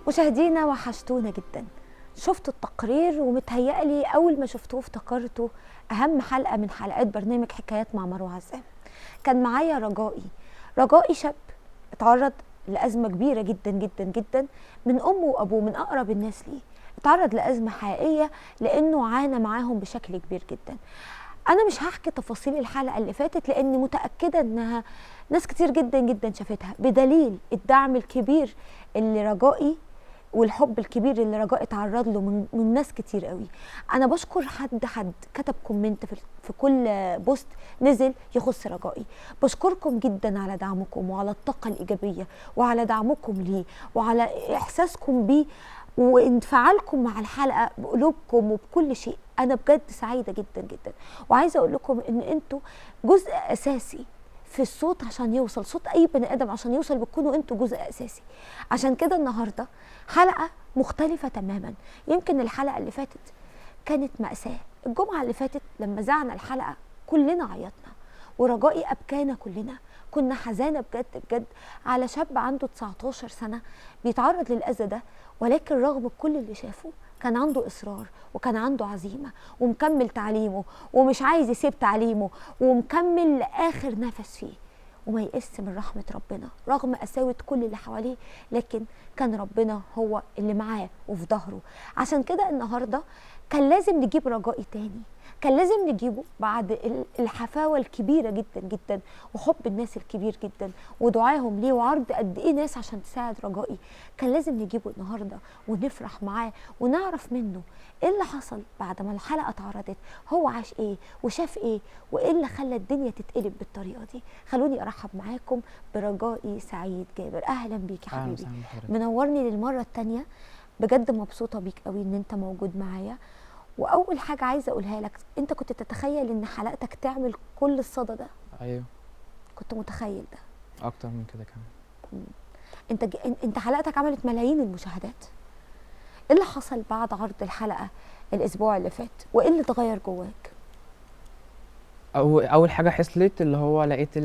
مشاهدينا وحشتونا جدا. شفتوا التقرير ومتهيألي أول ما شفتوه افتكرتوا أهم حلقة من حلقات برنامج حكايات مع مروة عزام. كان معايا رجائي شاب اتعرض لأزمة كبيرة جدا جدا جدا من أمه وأبوه، من أقرب الناس ليه. اتعرض لأزمة حقيقية لأنه عانى معاهم بشكل كبير جدا. أنا مش هحكي تفاصيل الحلقة اللي فاتت لأني متأكدة إنها ناس كتير جدا جدا شافتها، بدليل الدعم الكبير اللي رجائي والحب الكبير اللي رجاء اتعرض له من ناس كتير قوي. انا بشكر حد كتب كومنت في كل بوست نزل يخص رجائي. بشكركم جدا على دعمكم وعلى الطاقه الايجابيه وعلى دعمكم ليه وعلى احساسكم بيه وانفعالكم مع الحلقه بقلوبكم وبكل شيء. انا بجد سعيده جدا جدا، وعايزه اقول لكم ان انتوا جزء اساسي في الصوت. عشان يوصل صوت اي بني ادم، عشان يوصل بتكونوا انتوا جزء اساسي. عشان كده النهارده حلقه مختلفه تماما. يمكن الحلقه اللي فاتت كانت مأساة. الجمعه اللي فاتت لما زعنا الحلقه كلنا عيطنا، ورجائي ابكانا كلنا. كنا حزانه بجد بجد على شاب عنده 19 سنه بيتعرض للاذى ده، ولكن رغم كل اللي شافه كان عنده اصرار وكان عنده عزيمه ومكمل تعليمه ومش عايز يسيب تعليمه ومكمل لاخر نفس فيه، وما يقس من رحمه ربنا رغم قساوه كل اللي حواليه. لكن كان ربنا هو اللي معاه وفي ظهره. عشان كده النهارده كان لازم نجيب رجائي تاني، كان لازم نجيبه بعد الحفاوه الكبيره جدا جدا وحب الناس الكبير جدا ودعاهم ليه وعرض قد ايه ناس عشان تساعد رجائي. كان لازم نجيبه النهارده ونفرح معاه ونعرف منه ايه اللي حصل بعد ما الحلقه اتعرضت، هو عاش ايه وشاف ايه وايه اللي خلى الدنيا تتقلب بالطريقه دي. خلوني ارحب معاكم برجائي سعيد جابر. اهلا بيك يا حبيبي، منورني للمره الثانيه. بجد مبسوطه بيك قوي ان انت موجود معايا. واول حاجه عايزه اقولها لك، انت كنت تتخيل ان حلقتك تعمل كل الصدى ده؟ ايوه كنت متخيل ده؟ اكتر من كده كمان. انت حلقتك عملت ملايين المشاهدات. ايه اللي حصل بعد عرض الحلقه الاسبوع اللي فات وايه اللي اتغير جواك؟ اول حاجه حصلت اللي هو لقيت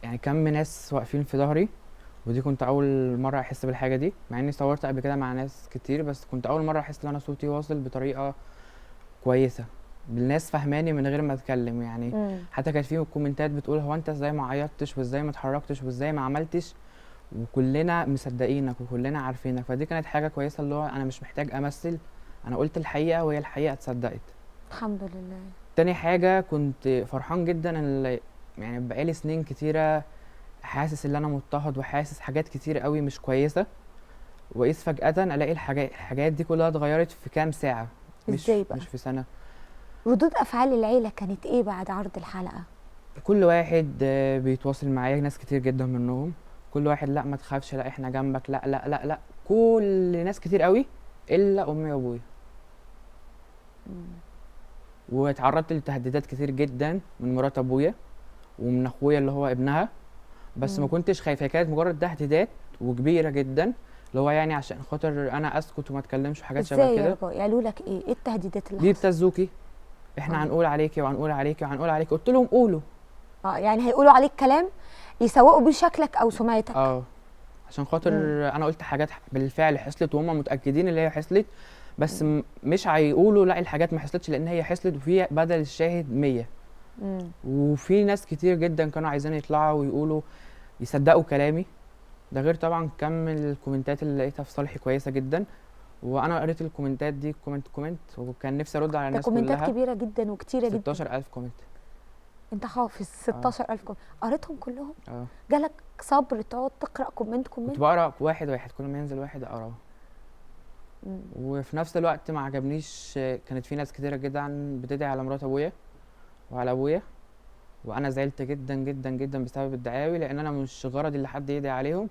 يعني كم ناس واقفين في ظهري، ودي كنت اول مره احس بالحاجه دي، مع اني صورت قبل كده مع ناس كتير، بس كنت اول مره احس ان انا صوتي واصل بطريقه كويسه، بالناس فهماني من غير ما اتكلم يعني. حتى كانت في كومنتات بتقول هو انت ازاي ما عيطتش وازاي ما اتحركتش وازاي ما عملتش، وكلنا مصدقينك وكلنا عارفينك. فدي كانت حاجه كويسه، اللي هو انا مش محتاج امثل، انا قلت الحقيقه وهي الحقيقه اتصدقت. الحمد لله. تاني حاجه كنت فرحان جدا ان يعني بقالي سنين كتيره حاسس ان انا مضطهد وحاسس حاجات كتير قوي مش كويسه، واذ فجاه الاقي الحاجات دي كلها اتغيرت في كام ساعه، ازاي بقى؟ مش في سنه. ردود افعال العيله كانت ايه بعد عرض الحلقه؟ كل واحد بيتواصل معايا، ناس كتير جدا منهم، كل واحد لا ما تخافش، لا احنا جنبك، لا لا لا لا، كل ناس كتير قوي الا امي وابويا. واتعرضت لتهديدات كتير جدا من مرات ابويا ومن اخويا اللي هو ابنها، بس ما كنتش خايفه، هي كانت مجرد تهديدات وكبيره جدا، اللي هو يعني عشان خاطر انا اسكت وما اتكلمش وحاجات شبه كده. ازاي قالوا لك ايه التهديدات اللي دي حصلت؟ بتزوكي، احنا هنقول عليكي وهنقول عليكي وهنقول عليكي. قلت لهم قولوا. يعني هيقولوا عليك كلام يسوقوا بيه شكلك او سمعتك. عشان خاطر انا قلت حاجات بالفعل حصلت وهم متاكدين ان هي حصلت، بس مش هيقولوا لا الحاجات ما حصلتش، لان هي حصلت وفي بدل الشاهد 100. وفي ناس كتير جدا كانوا عايزين يطلعوا ويقولوا يصدقوا كلامي، ده غير طبعا كم الكومنتات اللي لقيتها في صالحي كويسه جدا. وانا قريت الكومنتات دي كومنت وكان نفسي ارد على الناس كلها. كومنتات كبيره جدا وكتيره جدا، 16000 كومنت. انت حافظ 16000 كومنت؟ قريتهم كلهم؟ جالك صبر تقعد تقرا كومنت؟ كنت بقرا واحد واحد، كل ما ينزل واحد اقراه. وفي نفس الوقت ما عجبنيش، كانت في ناس كتيره جدا بتدعي على مرات ابويا وعلى ابويا، وانا زعلت جدا جدا جدا بسبب الدعاوي، لان انا مش غرضي اللي حد يدعي عليهم.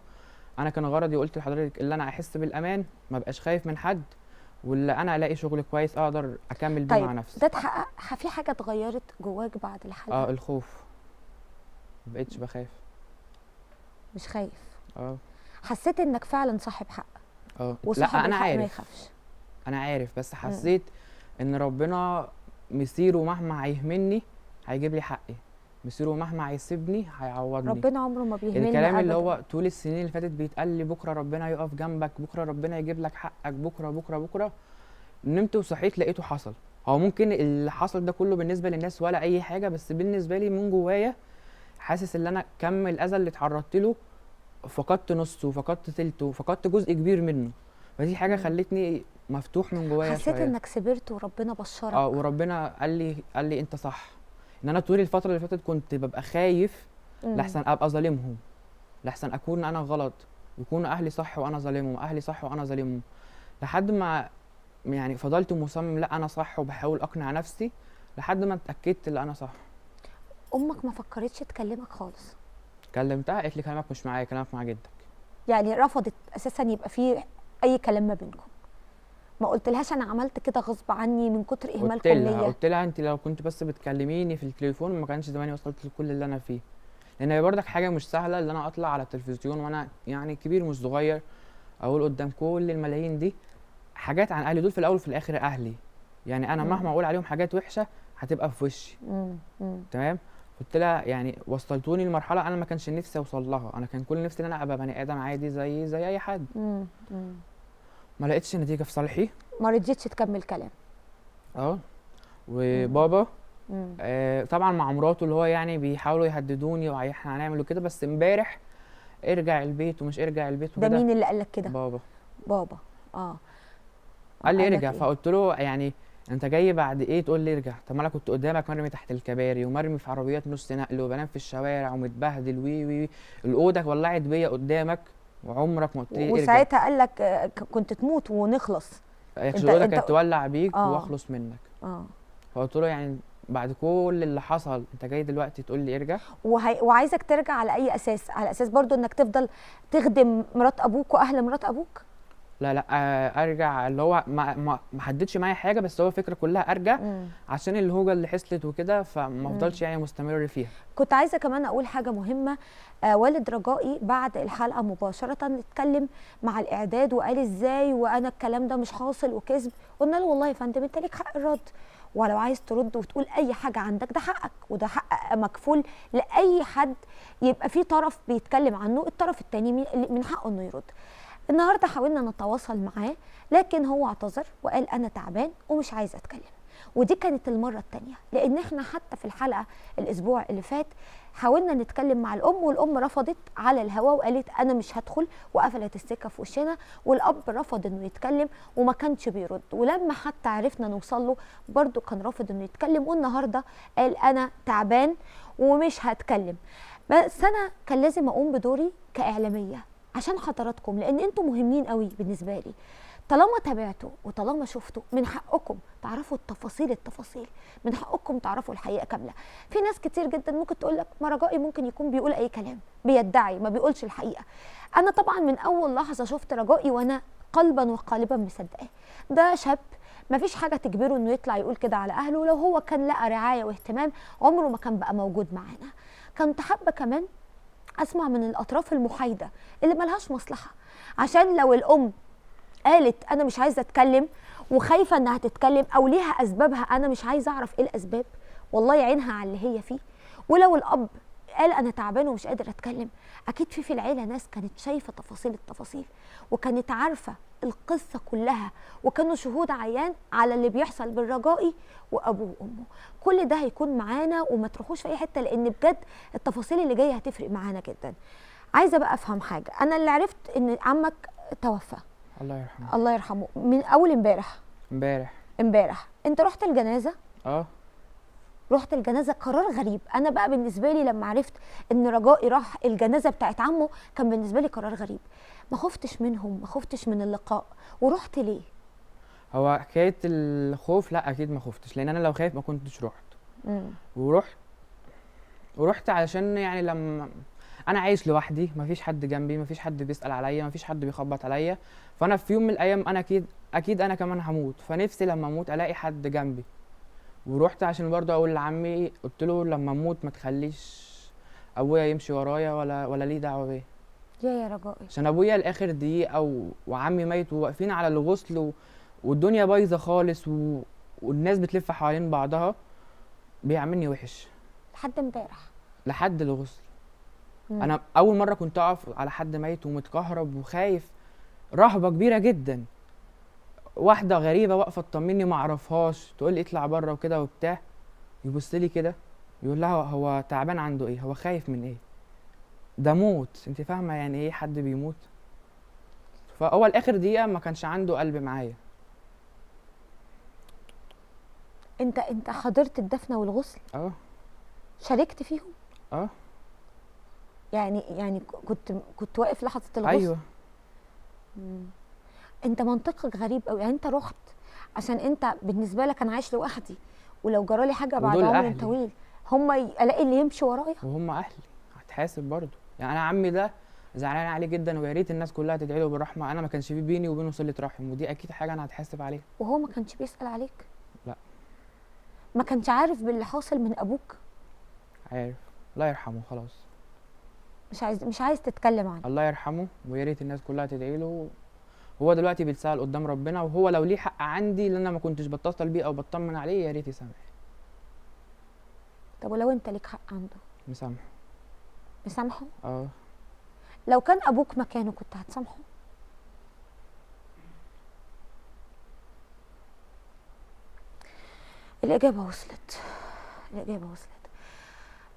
انا كان غرضي، قلت لحضرتك، اللي انا احس بالامان، ما بقاش خايف من حد، واللي انا الاقي شغل كويس اقدر اكمل بيه مع نفسي. ده اتحقق؟ في حاجه اتغيرت جواك بعد الحلقه؟ الخوف، ما بقتش بخاف. مش خايف؟ حسيت انك فعلا صاحب حق؟ لا انا عارف، ما يخافش. انا عارف، بس حسيت ان ربنا مسيره مهما هيهمني هيجيب لي حقي، مصيره مهما هيسيبني هيعوضني. ربنا عمره ما بيهملنا الكلام اللي ابدا. هو طول السنين اللي فاتت بيتقال لي بكره ربنا يقف جنبك، بكره ربنا يجيب لك حقك، بكره بكره بكره. نمت وصحيت لقيته حصل. هو ممكن اللي حصل ده كله بالنسبه للناس ولا اي حاجه، بس بالنسبه لي من جوايا حاسس ان انا كم الاذى اللي اتعرضت له فقدت نصه وفقدت تلته وفقدت جزء كبير منه. فدي حاجه مم. خلتني مفتوح من جوايا حسيت شويه. انك صبرت وربنا بشرك. وربنا قال لي انت صح. ان انا طول الفتره اللي فاتت كنت ببقى خايف مم. لحسن ابقى ظالمهم، لحسن اكون انا غلط، يكونوا اهلي صح وانا ظالمهم، اهلي صح وانا ظالمهم. لحد ما يعني فضلت مصمم لا انا صح، وبحاول اقنع نفسي لحد ما اتاكدت ان انا صح. امك ما فكرتش تكلمك خالص؟ كلمتها قالت لي كلامك مش معايا، كلامك مع جدك. يعني رفضت اساسا يبقى في اي كلام ما بينكم؟ ما قلتلهاش انا عملت كده غصب عني من كتر اهمالكم ليا؟ قلت لها انت لو كنت بس بتكلميني في التليفون ما كانش زماني وصلت لكل اللي انا فيه. لان هي برضك حاجه مش سهله ان انا اطلع على التلفزيون وانا يعني كبير مش صغير، اقول قدام كل الملايين دي حاجات عن اهلي. دول في الاول وفي الاخر اهلي، يعني انا مهما اقول عليهم حاجات وحشه هتبقى في وشي. تمام. قلت لها يعني وصلتوني لمرحله انا ما كانش نفسي اوصل لها، انا كان كل نفسي ان انا ابقى بني ادم عادي زي اي حد. ما لقيتش نتيجه في صالحي. ما رضيتش تكمل كلام؟ وبابا طبعا مع مراته اللي هو يعني بيحاولوا يهددوني واحنا هنعمل كده. بس امبارح ارجع البيت ومش ارجع البيت ده وكده. مين اللي قال لك كده؟ بابا. قال لي لك ارجع. إيه؟ فقلت له يعني انت جاي بعد ايه تقول لي ارجع؟ طب ما انا كنت قدامك مرمي تحت الكباري ومرمي في عربيات نص نقل وبنام في الشوارع ومتبهدل وي الاوضه ولعت بيا قدامك وعمرك ما قلت لي ارجع. وساعتها قال لك كنت تموت ونخلص. الاوضه كانت تولع بيك واخلص منك. فقلت له يعني بعد كل اللي حصل انت جاي دلوقتي تقول لي ارجع؟ وعايزك ترجع على اي اساس؟ على اساس برضو انك تفضل تخدم مرات ابوك واهل مرات ابوك؟ لا ارجع اللي هو ما حددش معايا حاجه، بس هو الفكره كلها ارجع عشان الهوجه اللي حصلت وكده، فما افضلش يعني مستمر فيها. كنت عايزه كمان اقول حاجه مهمه. والد رجائي بعد الحلقه مباشره اتكلم مع الاعداد وقال ازاي وانا الكلام ده مش حاصل وكذب. قلنا له والله يا فندم انت ليك حق الرد، ولو عايز ترد وتقول اي حاجه عندك ده حقك، وده حق مكفول لاي حد يبقى في طرف بيتكلم عنه الطرف الثاني من حقه انه يرد. النهارده حاولنا نتواصل معاه لكن هو اعتذر وقال انا تعبان ومش عايز اتكلم. ودي كانت المره الثانيه، لان احنا حتى في الحلقه الاسبوع اللي فات حاولنا نتكلم مع الام والام رفضت على الهواء وقالت انا مش هدخل وقفلت السكه في وشنا، والاب رفض انه يتكلم وما كانش بيرد، ولما حتى عرفنا نوصل له برده كان رافض انه يتكلم. والنهارده قال انا تعبان ومش هتكلم. بس انا كان لازم اقوم بدوري كاعلاميه عشان حضراتكم، لان انتوا مهمين قوي بالنسبه لي. طالما تابعتوا وطالما شفتوا من حقكم تعرفوا التفاصيل، من حقكم تعرفوا الحقيقه كامله. في ناس كتير جدا ممكن تقول لك ما رجائي ممكن يكون بيقول اي كلام، بيدعي ما بيقولش الحقيقه. انا طبعا من اول لحظه شفت رجائي وانا قلبا وقالبا مصدقاه. ده شاب ما فيش حاجه تجبره انه يطلع يقول كده على اهله، لو هو كان لقى رعايه واهتمام عمره ما كان بقى موجود معانا. كنت حابه كمان اسمع من الاطراف المحايده اللي ملهاش مصلحه، عشان لو الام قالت انا مش عايزه اتكلم وخايفه انها تتكلم او ليها اسبابها انا مش عايزه اعرف ايه الاسباب، والله يعينها على اللي هي فيه. ولو الاب قال انا تعبان ومش قادر اتكلم، اكيد في العيله ناس كانت شايفه التفاصيل وكانت عارفه القصه كلها وكانوا شهود عيان على اللي بيحصل بالرجائي وابوه وامه. كل ده هيكون معانا وما تروحوش في اي حته، لان بجد التفاصيل اللي جايه هتفرق معانا جدا. عايزه بقى افهم حاجه. انا اللي عرفت ان عمك توفى، الله يرحمه. الله يرحمه، من اول امبارح انت رحت الجنازه؟ رحت الجنازه. قرار غريب. انا بقى بالنسبه لي لما عرفت ان رجائي راح الجنازه بتاعت عمه كان بالنسبه لي قرار غريب. ما خفتش منهم، ما خفتش من اللقاء، ورحت ليه؟ هو حكايه الخوف لا اكيد ما خفتش، لان انا لو خايف ما كنتش رحت. ورحت علشان يعني لما انا عايش لوحدي مفيش حد جنبي، مفيش حد بيسأل عليا، مفيش حد بيخبط عليا، فانا في يوم من الايام انا اكيد انا كمان هموت، فنفسي لما اموت الاقي حد جنبي. ورحت عشان برضه اقول لعمي، قلت له لما اموت ما تخليش ابويا يمشي ورايا ولا ليه دعوه بيا. يا رجائي، عشان ابويا لاخر دقيقه وعمي ميت وواقفين على الغسل والدنيا بايظه خالص والناس بتلف حوالين بعضها، بيعملني وحش. لحد امبارح لحد الغسل. انا اول مره كنت اقف على حد ميت ومتكهرب وخايف، رهبه كبيره جدا. واحده غريبه واقفه تطمني ما اعرفهاش، تقول لي اطلع بره وكده وبتاع، يبص لي كده يقول لها هو تعبان عنده ايه، هو خايف من ايه، ده موت. انت فاهمه يعني ايه حد بيموت؟ فهو الاخر دقيقه ما كانش عنده قلب معايا. انت حضرت الدفنه والغسل؟ اه. شاركت فيهم؟ اه. يعني كنت واقف لحظه الغسل؟ ايوه. انت منطقك غريب قوي، يعني انت رحت عشان انت بالنسبه لك انا عايش لوحدي، ولو جرالي حاجه بعد ودول عمر أهلي. طويل هم الاقي اللي يمشي ورايا. وهم اهلي، هتحاسب برضه. يعني انا عمي ده زعلان عليه جدا، ويا ريت الناس كلها تدعي له بالرحمه. انا ما كانش في بيني وبينه صله رحم، ودي اكيد حاجه انا هتحاسب عليها. وهو ما كانش بيسأل عليك؟ لا. ما كانش عارف باللي حاصل من ابوك؟ عارف. الله يرحمه خلاص. مش عايز تتكلم عنه؟ الله يرحمه، ويا ريت الناس كلها تدعي له. هو دلوقتي بيتسأل قدام ربنا، وهو لو ليه حق عندي اللي انا ما كنتش بتصل بيه او بطمن عليه، يا ريت يسامح. طب ولو انت ليك حق عنده؟ مسامحه. مسامحه؟ اه. لو كان ابوك مكانه كنت هتسامحه؟ الاجابه وصلت. الاجابه وصلت.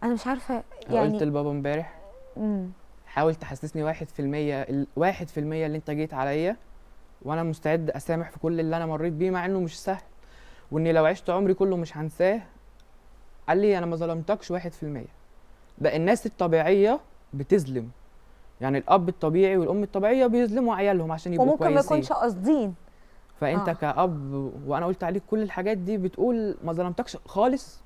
انا مش عارفه يعني. قلت لبابا امبارح حاول تحسسني 1%، ال1% اللي انت جيت عليا، وانا مستعد اسامح في كل اللي انا مريت بيه، مع انه مش سهل، واني لو عشت عمري كله مش هنساه. قال لي انا ما ظلمتكش 1%. ده الناس الطبيعيه بتظلم، يعني الاب الطبيعي والام الطبيعيه بيظلموا عيالهم عشان يبقوا وممكن كويسين. ما يكونش قاصدين. فانت كأب وانا قلت عليك كل الحاجات دي، بتقول ما ظلمتكش خالص؟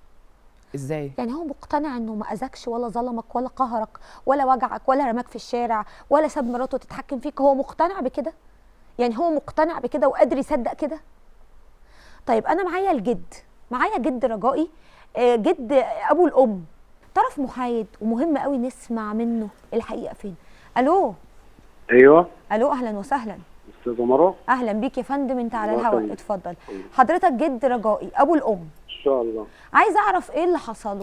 ازاي؟ يعني هو مقتنع انه ما اذاكش ولا ظلمك ولا قهرك ولا وجعك ولا رماك في الشارع ولا ساب مراته تتحكم فيك؟ هو مقتنع بكده؟ يعني هو مقتنع بكده وقادر يصدق كده؟ طيب انا معايا جد رجائي، جد ابو الام، طرف محايد ومهم قوي نسمع منه الحقيقه فين. الو. ايوه. الو، اهلا وسهلا. استاذه مروه. اهلا بيك يا فندم، انت على الله الهواء، يخليك. اتفضل. حضرتك جد رجائي ابو الام. ان شاء الله. عايزه اعرف ايه اللي حصل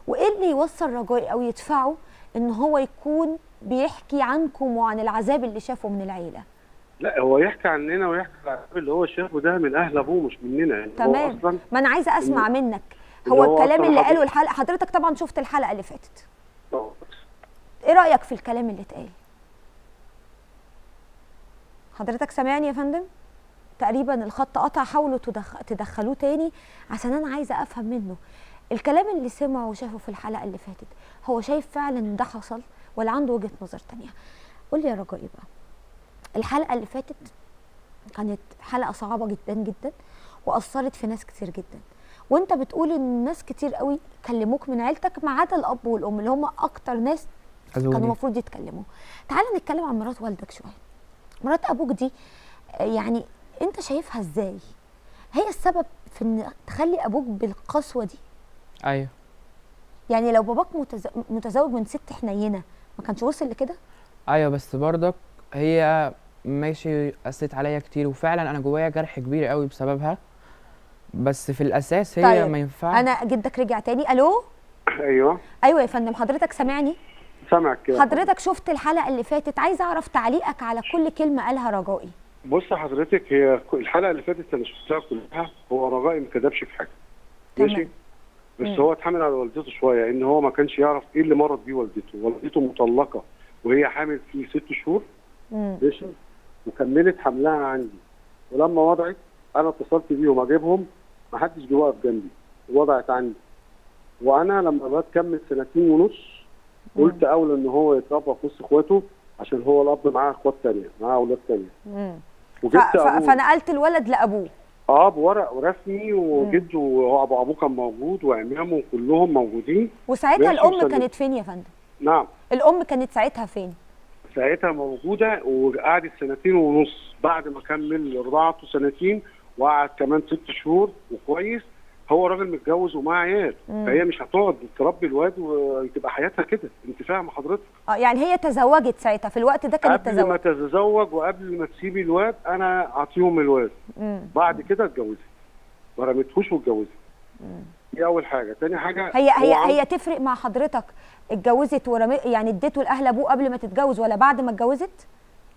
وايه اللي يوصل رجائي او يدفعه ان هو يكون بيحكي عنكم وعن العذاب اللي شافه من العيله. لا، هو يحكي عننا ويحكي عن اللي هو شافه ده من اهل ابوه مش مننا، يعني تمام. هو اصلا ما انا عايزه اسمع منك. اللي هو هو الكلام أصلاً اللي قاله حضرتك- الحلقه، حضرتك طبعا شفت الحلقه اللي فاتت، ايه رايك في الكلام اللي اتقال؟ حضرتك سامعني يا فندم؟ تقريبا الخط قطع، حاولوا تدخلوه تاني عشان انا عايزه افهم منه الكلام اللي سمعه وشافه في الحلقه اللي فاتت. هو شايف فعلا ان ده حصل ولا عنده وجهه نظر تانية؟ قول لي يا رجائي بقى، الحلقه اللي فاتت كانت حلقه صعبه جدا جدا واثرت في ناس كتير جدا، وانت بتقول ان ناس كتير قوي كلموك من عيلتك ما عدا الاب والام اللي هم اكتر ناس كانوا المفروض يتكلموا. تعال نتكلم عن مرات والدك شويه. مرات ابوك دي يعني انت شايفها ازاي؟ هي السبب في ان تخلي ابوك بالقسوه دي؟ ايوه. يعني لو باباك متزوج من ست حنينه ما كانش وصل لكده؟ ايوه، بس برضك هي ماشي قست عليا كتير، وفعلا انا جوايا جرح كبير قوي بسببها، بس في الاساس هي طيب ما ينفعش. انا جدك رجع تاني. الو. ايوه. ايوه يا فندم، حضرتك سامعني؟ سامعك كده. حضرتك شفت الحلقه اللي فاتت، عايزه اعرف تعليقك على كل كلمه قالها رجائي. بص حضرتك، هي الحلقه اللي فاتت انا شفتها كلها، هو رجائي ما كذبش في حاجه، ماشي، بس هو اتحمل على والدته شويه، ان هو ما كانش يعرف ايه اللي مرض بيه والدته مطلقه وهي حامل فيه 6 شهور، ماشي، وكملت حملها عندي، ولما وضعت انا اتصلت بيهم اجيبهم، ما حدش جه واقف جنبي، وضعت عندي، وانا لما بتكمل 2.5 سنين قلت اولى ان هو يتربى في وسط اخواته، عشان هو الاب معاه اخوات ثانيه، معاه اولاد ثانيه، وجبت فنقلت الولد لابوه بورق ورسمي، وجده وابوه كان موجود وعمامه كلهم موجودين. وساعتها الام كانت فين يا فندم؟ نعم، الام كانت ساعتها فين؟ ساعتها موجوده، وقعدت 2.5 سنين بعد ما كمل رضاعته 2 سنين، وقعد كمان 6 شهور وكويس. هو راجل متجوز ومعاه عيال، فهي مش هتقعد تربي الواد وتبقى حياتها كده، انت فاهمه حضرتك؟ يعني هي تزوجت ساعتها في الوقت ده، كانت قبل ما تتزوج وقبل ما تسيبي الواد انا اعطيهم الواد. بعد كده اتجوزت، ما رميتهوش واتجوزت. دي اول حاجه. تاني حاجه هي تفرق مع حضرتك اتجوزت يعني اديته لاهل ابوه قبل ما تتجوز ولا بعد ما اتجوزت؟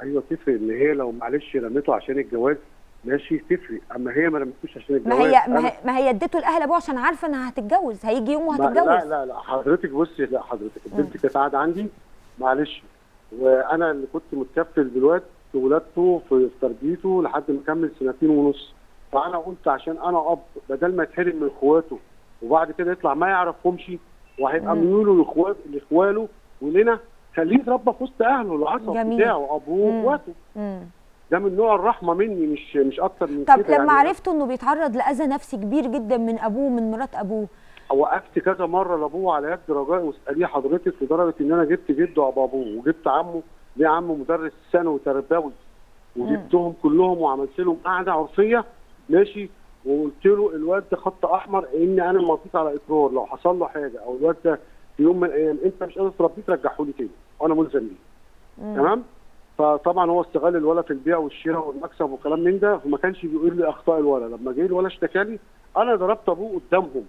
ايوه تفرق، ان هي لو معلش رميته عشان الجواز ماشي تفرق، اما هي ما رميتوش عشان الجواز. ما هي اديته لاهل ابوه عشان عارفه انها هتتجوز، هيجي يوم وهتتجوز. لا حضرتك بصي، لا حضرتك البنت كانت قاعده عندي معلش، وانا اللي كنت متكفل دلوقتي في ولادته في تربيته لحد ما كمل 2.5 سنين. فانا قلت عشان انا اب بدل ما يتحرم من اخواته وبعد كده يطلع ما يعرفهمش وهيبقى ميوله لاخواله ولنا، خليه يتربى في وسط اهله العصب بتاعه ابوه واخواته. ده من نوع الرحمه مني، مش اكتر من كده. طب لما يعني عرفتوا انه بيتعرض لاذى نفسي كبير جدا من ابوه من مرات ابوه، وقفت كذا مره لابوه على يد رجاء واساليه حضرتك، لدرجه ان انا جبت جده ابو ابوه وجبت عمه، ليه عمه مدرس ثانوي تربوي، وجبتهم كلهم وعملت لهم قعده عرفيه ماشي، وقلت له الواد ده خط احمر، ان انا مضيت على اقرار لو حصل له حاجه او الواد ده في يوم من الايام انت مش قادر تربيه ترجعه لي تاني وانا ملزم بيه. تمام؟ فطبعا هو استغل الولد في البيع والشراء والمكسب وكلام من ده، فما كانش بيقول لي اخطاء الولد. لما جه الولد اشتكى لي انا ضربت ابوه قدامهم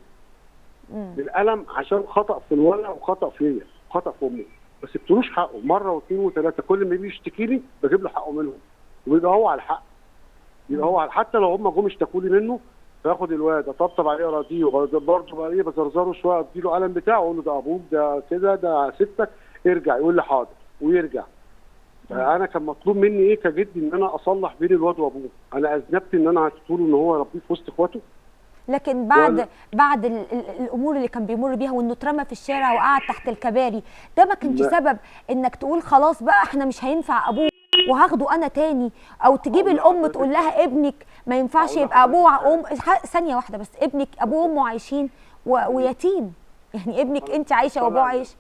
بالقلم عشان خطا في الولد وخطا فيا وخطا في امه، ما سبتلوش حقه مره واثنين وثلاثه. كل ما يجي يشتكي لي بجيب له حقه منهم، ويبقى هو على الحق. يبقى هو حتى لو هم جم اشتكوا لي منه باخد الواد اطبطب عليه اراضيه، وبرضه بقى ايه بزرزره شويه، اديله قلم بتاعه اقول له ده ابوك ده كده ده ستك، ارجع. يقول لي حاضر ويرجع. فانا كان مطلوب مني ايه كجد ان انا اصلح بين الواد وابوه. انا اذنبت ان انا عطيته له ان هو يربيه في وسط اخواته؟ لكن بعد الامور اللي كان بيمر بيها وانه اترمى في الشارع وقعد تحت الكباري، ده ما كانش سبب انك تقول خلاص بقى احنا مش هينفع ابوه وهاخده انا تاني، او تجيب الام تقول لها ابنك ما ينفعش يبقى ابوه وام ثانيه واحده بس، ابنك ابوه وامه عايشين ويتيم، يعني ابنك انت عايشه وابوه عايش.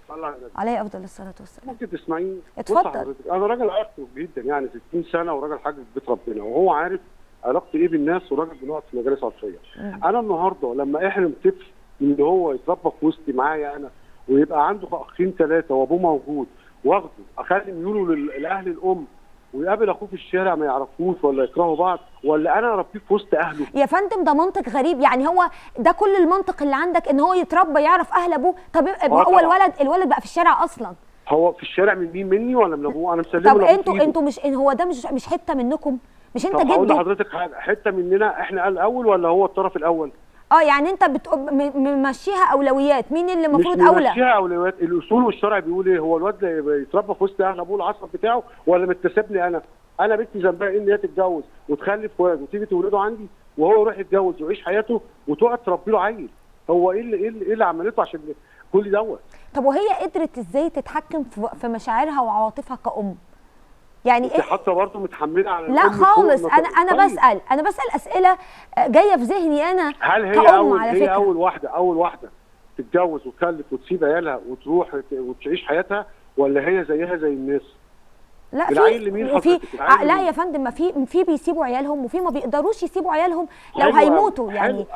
عليه افضل الصلاه والسلام. ممكن تسمعيني؟ اتفضل. انا راجل عارفه جدا يعني 60 سنه وراجل حاج في بيت ربنا، وهو عارف علاقتي ايه بالناس، وراجل بنقعد في مجالس عرفيه. انا النهارده لما احرم طفل ان هو يتربى في وسطي معايا انا، ويبقى عنده اخين ثلاثه وابوه موجود، واخده اخلي ميوله لاهل الام، ويقابل اخوه في الشارع ما يعرفوش ولا يكرهوا بعض، ولا انا اربيه في وسط اهله؟ يا فندم ده منطق غريب، يعني هو ده كل المنطق اللي عندك ان هو يتربى يعرف اهل ابوه؟ طب هو الولد بقى في الشارع اصلا. هو في الشارع من مين؟ مني ولا من ابوه؟ انا مسلمه. طب انتوا مش هو ده مش حته منكم؟ مش انت جده؟ هقول لحضرتك حاجه، حته مننا احنا الاول ولا هو الطرف الاول؟ يعني انت ممشيها اولويات، مين اللي المفروض اولى؟ ممشيها اولويات. الاصول والشرع بيقول ايه؟ هو الواد يتربى في وسط اهل ابوه العصب بتاعه، ولا متساب لي انا؟ انا بنتي ذنبها ايه ان هي تتجوز وتخلف واد وتيجي تولده عندي، وهو يروح يتجوز ويعيش حياته وتقعد تربي له عيل؟ هو ايه اللي عملته عشان كل دوت؟ طب وهي قدرت ازاي تتحكم في مشاعرها وعواطفها كأم؟ يعني ايه حتى برضه متحمله على لا خالص. انا بسال اسئله جايه في ذهني انا. هل هي اول واحده تتجوز وتخلف وتسيب عيالها وتروح وتعيش حياتها، ولا هي زيها زي الناس؟ لا لا يا فندم، ما في بيسيبوا عيالهم وفي ما بيقدروش يسيبوا عيالهم لو هيموتوا. يعني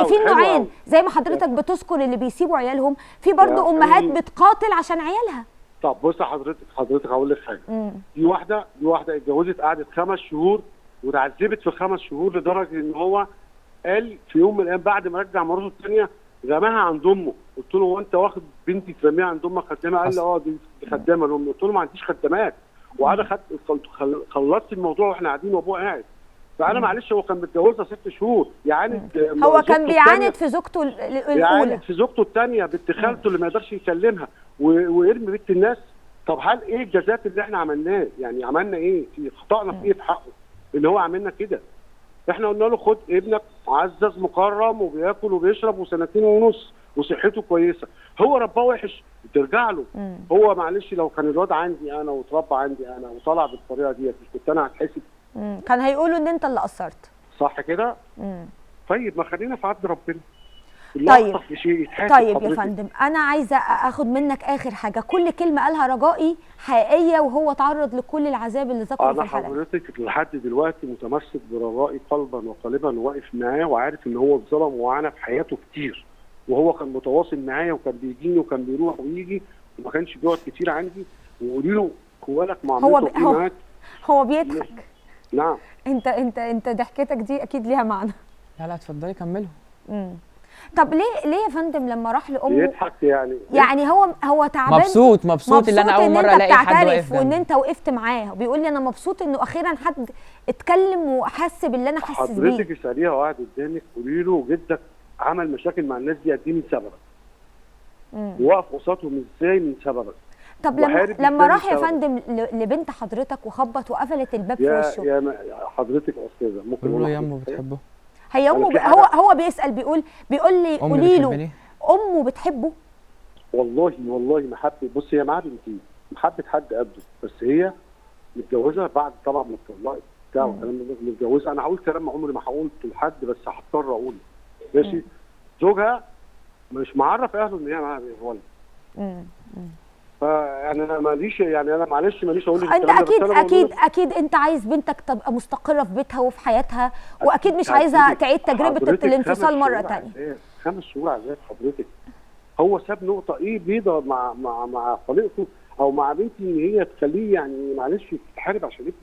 في النوعين زي ما حضرتك بتذكر اللي بيسيبوا عيالهم، في برضه امهات بتقاتل عشان عيالها. طب بص حضرتك هقول لك حاجه. دي واحده اتجوزت قعدت 5 شهور واتعذبت في 5 شهور، لدرجه ان هو قال في يوم من الايام بعد ما رجع مراته الثانيه رماها عند امه. قلت له هو انت واخد بنتي ترميها عند امك خدامه؟ قال لي دي خدامه لامي. قلت له ما عنديش خدامات، وانا خلصت الموضوع واحنا قاعدين وابوه قاعد. فانا معلش هو كان متجوزها 6 شهور يعاند. هو كان بيعاند في زوجته الاولى، بيعاند في زوجته الثانيه بنت خالته اللي ما يقدرش يكلمها ويرمي بنت الناس. طب هل ايه الجزاء اللي احنا عملناه؟ يعني عملنا ايه؟ خطأنا في ايه في حقه ان هو عملنا كده؟ احنا قلنا له خد ابنك معزز مكرم وبياكل وبيشرب و2.5 سنين وصحته كويسه، هو رباه وحش ترجع له. هو معلش لو كان الواد عندي انا واتربى عندي انا وطلع بالطريقه ديت مش كنت انا هتحسب؟ كان هيقولوا ان انت اللي قصرت، صح كده؟ طيب ما خلينا في عدل ربنا. طيب يا فندم، انا عايزه اخد منك اخر حاجه. كل كلمه قالها رجائي حقيقيه وهو تعرض لكل العذاب اللي ذكره في الحلقه. انا حضرتك لحد دلوقتي متمسك برجائي قلبا وقالبا، وواقف معاه وعارف ان هو اتظلم وعانى في حياته كتير، وهو كان متواصل معايا وكان بيجيني وكان بيروح ويجي وما كانش بيقعد كتير عندي. وقولي له هو لك معاملته هو بيضحك. نعم. انت ضحكتك دي اكيد ليها معنى. لا اتفضلي كملوا. طب ليه يا فندم لما راح لامه بيضحك يعني. يعني هو تعبان، مبسوط ان انا اول مره الاقي حد واقف وان جنبي. انت وقفت معاه، وبيقول لي انا مبسوط انه اخيرا حد اتكلم وحس باللي انا حاسس بيه. حضرتك اساليها وقاعد قدامك قولي له جدك عمل مشاكل مع الناس دي قد ايه من سببك؟ ووقف قصادهم ازاي من سببك؟ طب وحارب لما إزاي راح يا بسببك؟ فندم لبنت حضرتك وخبط وقفلت الباب في يا وشه، حضرتك يا استاذه ممكن قول له أقول يا امه لحضرتك حاجة؟ بتحبه. هي امه أنا في هو بيسال بيقول لي امي قولي له بتحبني. امه بتحبه. والله محبه. بص هي معاها بنتين، محبه حد قده، بس هي متجوزه بعد طبعا ما اتطلقت بتاع وكلام من ده. متجوزه، انا هقول كلام عمري ما هقولته لحد بس هضطر اقوله ماشي. زوجها مش معرف اهله ان هي معاها ولد. فيعني انا ماليش، يعني انا معلش ماليش اقول لك انت الكلام ده، بس أنا بقول لك اكيد انت عايز بنتك تبقى مستقره في بيتها وفي حياتها، واكيد مش عايزه تعيد تجربه حضرتك الانفصال مره ثانيه. 5 شهور عذاب حضرتك. هو ساب نقطه ايه بيضه مع خليقته او مع بنتي ان هي تخليه يعني معلش تحارب عشان ابني.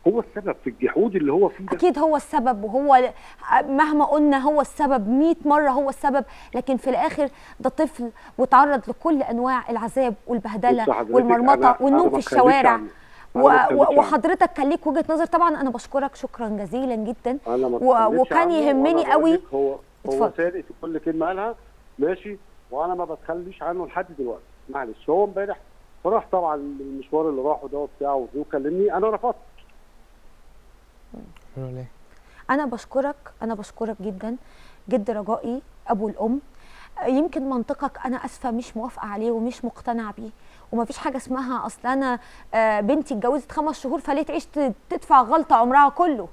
هو السبب في الجحود اللي هو فيه ده. اكيد هو السبب، وهو مهما قلنا هو السبب 100 مره هو السبب، لكن في الاخر ده طفل وتعرض لكل انواع العذاب والبهدله والمرمطه والنوم في الشوارع. وحضرتك كان ليك وجهه نظر طبعا. انا بشكرك شكرا جزيلا جدا، وكان يهمني قوي. هو صادق في كل كلمه قالها ماشي، وانا ما بتخليش عنه لحد دلوقتي معلش. هو امبارح راح طبعا المشوار اللي راحه ده وبتاع وكلمني، انا رفضت. انا بشكرك جدا جد رجائي ابو الام. يمكن منطقك انا اسفه مش موافقه عليه ومش مقتنع بيه، ومفيش حاجه اسمها اصل انا بنتي اتجوزت 5 شهور فليه تعيش تدفع غلطه عمرها كله.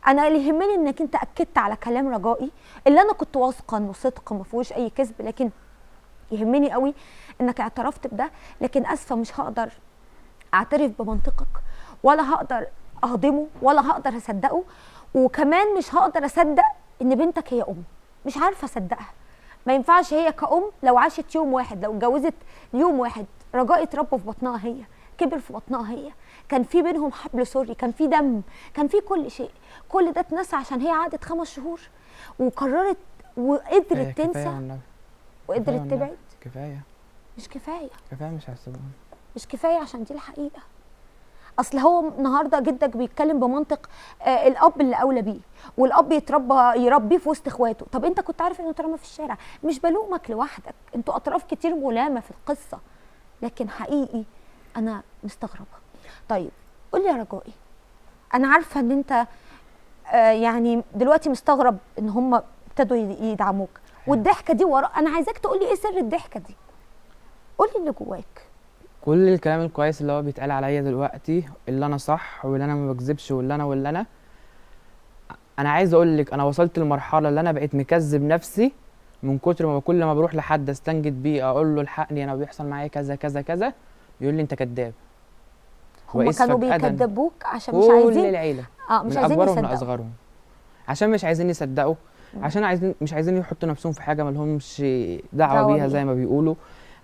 انا اللي يهمني انك انت اكدت على كلام رجائي اللي انا كنت واثقه انه صدق ما فيهوش اي كذب، لكن يهمني قوي انك اعترفت بده. لكن اسفه مش هقدر اعترف بمنطقك، ولا هقدر اهضمه، ولا هقدر اصدقه، وكمان مش هقدر اصدق ان بنتك هي ام. مش عارفه اصدقها. ما ينفعش هي كأم لو عاشت يوم واحد، لو اتجوزت يوم واحد، رجاء اتربى في بطنها هي، كبر في بطنها هي، كان في بينهم حبل سري، كان في دم، كان في كل شيء. كل ده اتنسى عشان هي قعدت 5 شهور وقررت وقدرت تنسى وقدرت تبعد. كفايه مش كفايه مش هسيبهم. مش كفايه عشان دي الحقيقه. اصل هو النهارده جدك بيتكلم بمنطق الاب اللي اولى بيه، والاب يربيه في وسط اخواته. طب انت كنت عارف انه اترمى في الشارع؟ مش بلومك لوحدك، انتوا اطراف كتير ملامه في القصه، لكن حقيقي انا مستغربه. طيب قول لي يا رجائي، انا عارفه ان انت يعني دلوقتي مستغرب ان هم ابتدوا يدعموك، والضحكه دي ورا. انا عايزاك تقول لي ايه سر الضحكه دي، قول لي اللي جواك. كل الكلام الكويس اللي هو بيتقال عليا دلوقتي، اللي انا صح واللي انا ما بكذبش واللي انا عايز اقول لك انا وصلت لمرحله اللي انا بقيت مكذب نفسي من كتر ما كل ما بروح لحد استنجد بيه اقول له الحقني انا بيحصل معايا كذا كذا كذا، يقول لي انت كذاب. هم كانوا بيكذبوك عشان مش كل عايزين العيله مش عايزين اكبرهم من يصدقوا، اصغرهم، عشان مش عايزين يصدقوا، عشان مش عايزين يحطوا نفسهم في حاجه ما لهمش دعوه بيها زي ما بيقولوا،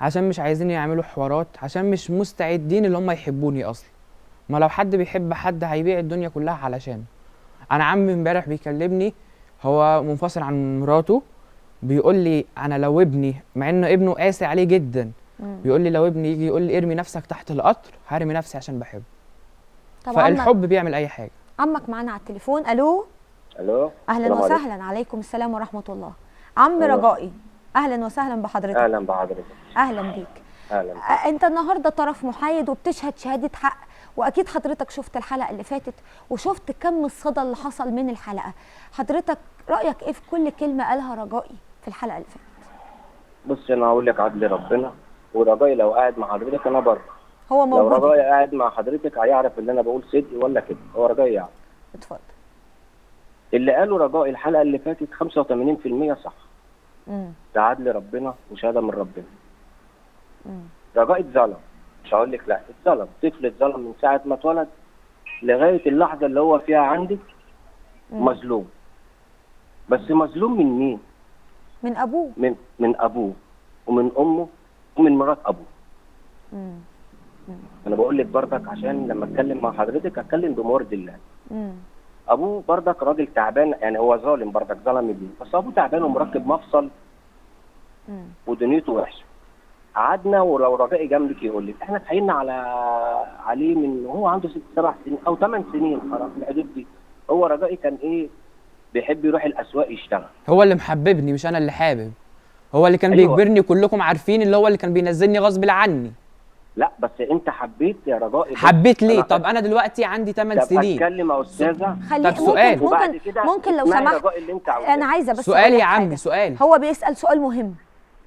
عشان مش عايزين يعملوا حوارات، عشان مش مستعدين اللي هم يحبوني اصلا. ما لو حد بيحب حد هيبيع الدنيا كلها علشانه. انا عمي امبارح بيكلمني، هو منفصل عن مراته، بيقول لي انا لو ابني، مع انه ابنه قاسي عليه جدا، بيقول لي لو ابني يجي يقول لي ارمي نفسك تحت القطر هرمي نفسي عشان بحبه. فالحب بيعمل اي حاجه. عمك معانا على التليفون. الو اهلا وسهلا. عليكم السلام ورحمه الله. عم رجائي اهلا وسهلا بحضرتك. اهلا بحضرتك. اهلا بيك. اهلا. انت النهارده طرف محايد وبتشهد شهاده حق، واكيد حضرتك شفت الحلقه اللي فاتت وشفت كم الصدى اللي حصل من الحلقه. حضرتك رايك ايه في كل كلمه قالها رجائي في الحلقه اللي فاتت؟ بص انا هقول لك عدل ربنا، ورجائي لو قاعد مع حضرتك انا بره، هو موجود. لو رجائي قاعد مع حضرتك هيعرف ان انا بقول صدق ولا كده. هو رجائي يعني اتفضل. اللي قاله رجائي الحلقه اللي فاتت 85% صح. ده عدل ربنا وشهاده من ربنا. رجائي اتظلم، مش هقول لك لا، اتظلم. طفل اتظلم من ساعه ما اتولد لغايه اللحظه اللي هو فيها عندك مظلوم. بس مظلوم من مين؟ من ابوه. من ابوه ومن امه ومن مرات ابوه. انا بقول لك برضك عشان لما اتكلم مع حضرتك اتكلم بمورد الله. ابوه بردك راجل تعبان، يعني هو ظالم بردك، ظلم ابنه، بس ابوه تعبان ومركب مفصل ودنيته وحشه. قعدنا، ولو رجائي جنبك يقول لك احنا اتحايلنا عليه من هو عنده 6 7 سنين او 8 سنين خلاص في الحدود دي. هو رجائي كان ايه؟ بيحب يروح الاسواق يشتغل. هو اللي محببني مش انا اللي حابب، هو اللي كان أيوة. بيجبرني، كلكم عارفين اللي هو اللي كان بينزلني غصب عني. لا بس انت حبيت يا رجائي. حبيت ليه؟ طب انا دلوقتي عندي 8 سنين. اتكلم يا استاذه. خلي طب سؤال. ممكن لو سمحت، انا عايزه بس سؤال يا حاجة. عمي، سؤال. هو بيسأل سؤال مهم.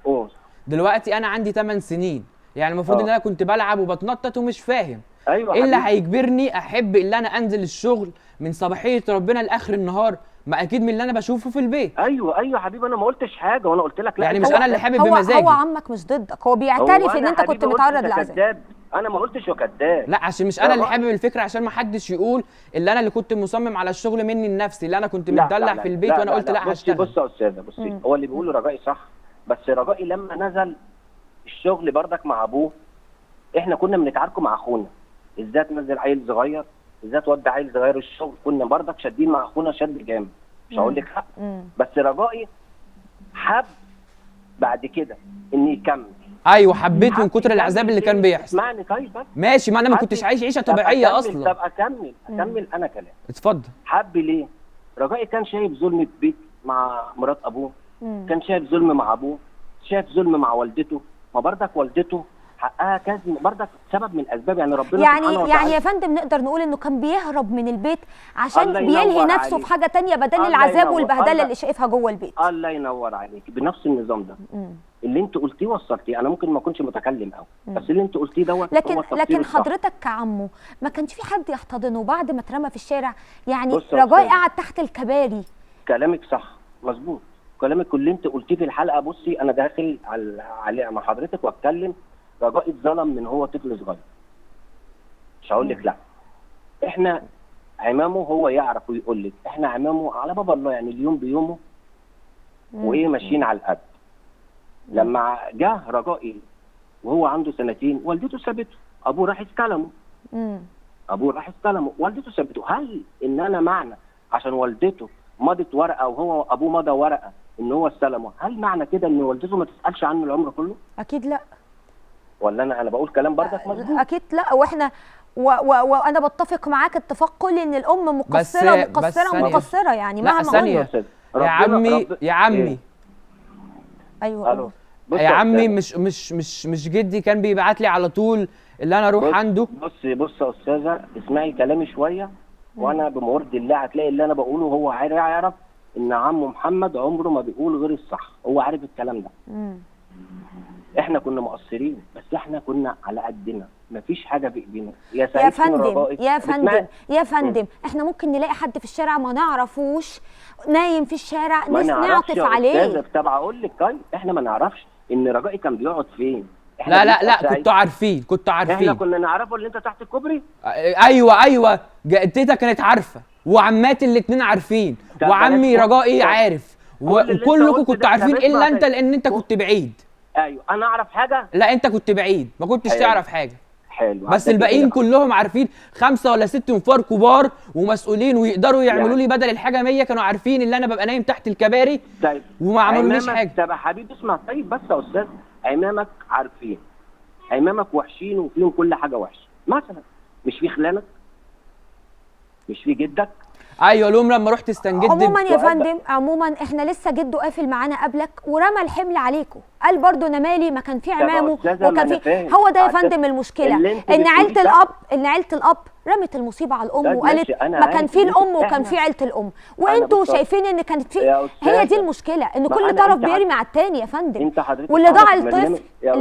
قول. دلوقتي انا عندي 8 سنين، يعني المفروض ان انا كنت بلعب وبتنطط ومش فاهم. ايوه ايه اللي حبيبي. هيجبرني احب ان انا انزل الشغل من صباحيه ربنا لاخر النهار؟ ما اكيد من اللي انا بشوفه في البيت. ايوه يا حبيبي، انا ما قلتش حاجه، وانا قلت لك لا. يعني مش انا اللي حابب هو بمزاجي. هو عمك مش ضدك، هو بيعترف ان انت كنت متعرض لعذاب. انا ما قلتش هو كذاب. لا عشان مش انا اللي حابب الفكره، عشان ما حدش يقول اللي انا اللي كنت مصمم على الشغل مني لنفسي، اللي انا كنت متدلع في البيت وانا قلت لا هشتغل. بص يا استاذه، بصي، هو اللي بيقوله رجائي صح، بس رجائي لما نزل الشغل بردك مع ابوه، احنا كنا بنتعاركوا مع اخونا ازاي تنزل عيل صغير، ازاي تودي عيل صغير الشغل، كنا بردك شادين مع اخونا شد جامد، مش هقول لك حق. بس رجائي حب بعد كده ان يكمل. ايوه حبيت من كتر العذاب اللي كان بيحصل. اسمعني طيب بس. ماشي، ما انا ما كنتش عايش عيشه طبيعيه اصلا. طب اكمل انا كلام. اتفضل. حب ليه؟ رجائي كان شايف ظلم في بيت مع مرات ابوه، كان شايف ظلم مع ابوه، شايف ظلم مع والدته، ما بردك والدته حقها كازم بردك سبب من الاسباب، يعني ربنا يعني يا فندم نقدر نقول انه كان بيهرب من البيت عشان بيلهي نفسه في حاجه تانية بدل العذاب والبهدله اللي شايفها جوه البيت. الله ينور عليك، بنفس النظام ده. اللي انت قلتيه وصلتيه، انا ممكن ما اكونش متكلم قوي، بس اللي انت قلتيه دوت. لكن حضرتك كعمه ما كانش في حد يحتضنه بعد ما اترمى في الشارع؟ يعني رجائي قعد تحت الكباري. كلامك صح مظبوط، كلامك اللي انت قلتيه في الحلقه. بصي انا داخل على مع حضرتك واتكلم. رجائي اتظلم من هو طفل صغير، مش هقول لك لا. احنا عمامه هو يعرف ويقول لك، احنا عمامه على باب الله، يعني اليوم بيومه وايه ماشيين على القد. لما جه رجائي وهو عنده 2 سنين والدته سابته، ابوه راح استلمه. والدته سابته. هل ان انا معنى عشان والدته مضت ورقه وهو ابوه مضى ورقه ان هو استلمه، هل معنى كده ان والدته ما تسالش عنه العمر كله؟ اكيد لا. ولا انا بقول كلام بردك مظبوط؟ اكيد لا. وانا بتفق معاك اتفاق كلي ان الام مقصره يعني مهما ثانيه يا عمي ايوه الو يا عمي، مش جدي كان بيبعت لي على طول اللي انا اروح عنده؟ بص يا استاذه، اسمعي كلامي شويه، وانا بمورد الله هتلاقي اللي انا بقوله هو هيعرف ان عمه محمد عمره ما بيقول غير الصح، هو عارف الكلام ده. احنا كنا مقصرين، بس احنا كنا على قدنا، مفيش حاجه بايدينا. يا فندم احنا ممكن نلاقي حد في الشارع ما نعرفوش نايم في الشارع نعطف عليه. طب اقول لك، طيب احنا ما نعرفش ان رجائي كان بيقعد فين. لا كنتوا عارفين احنا كنا نعرفه اللي انت تحت الكوبري. ايوه تيتا كانت عارفه، وعماتي الاثنين عارفين، وعمي رجائي عارف، وكلكم كنتوا عارفين الا انت، لان انت كنت بعيد. ايوه انا اعرف حاجه. لا انت كنت بعيد، ما كنتش تعرف حاجه. حلو. بس الباقيين كلهم عارفين، 5 ولا 6 انفار كبار ومسؤولين ويقدروا يعملوا لي بدل الحاجه 100، كانوا عارفين ان انا ببقى نايم تحت الكباري. طيب وما عملوليش حاجه. طب يا حبيبي اسمع، طيب بس يا استاذ، عمامك عارفين، عمامك وحشين وفيهم كل حاجه وحشه، مثلا مش في خلانك، مش في جدك. ايوه لما رحت استنجدت. عموما يا فندم، عموما احنا لسه جده قافل معانا قبلك ورمى الحمل عليكم، قال برضو انا مالي، ما كان في عمامه وكان في. هو ده يا فندم المشكله، ان عيله الاب رمت المصيبه على الام وقالت ما كان في الام وكان في عيله الام، وانتوا شايفين ان كانت في. هي دي المشكله، ان كل طرف بيرمي على الثاني يا فندم. واللي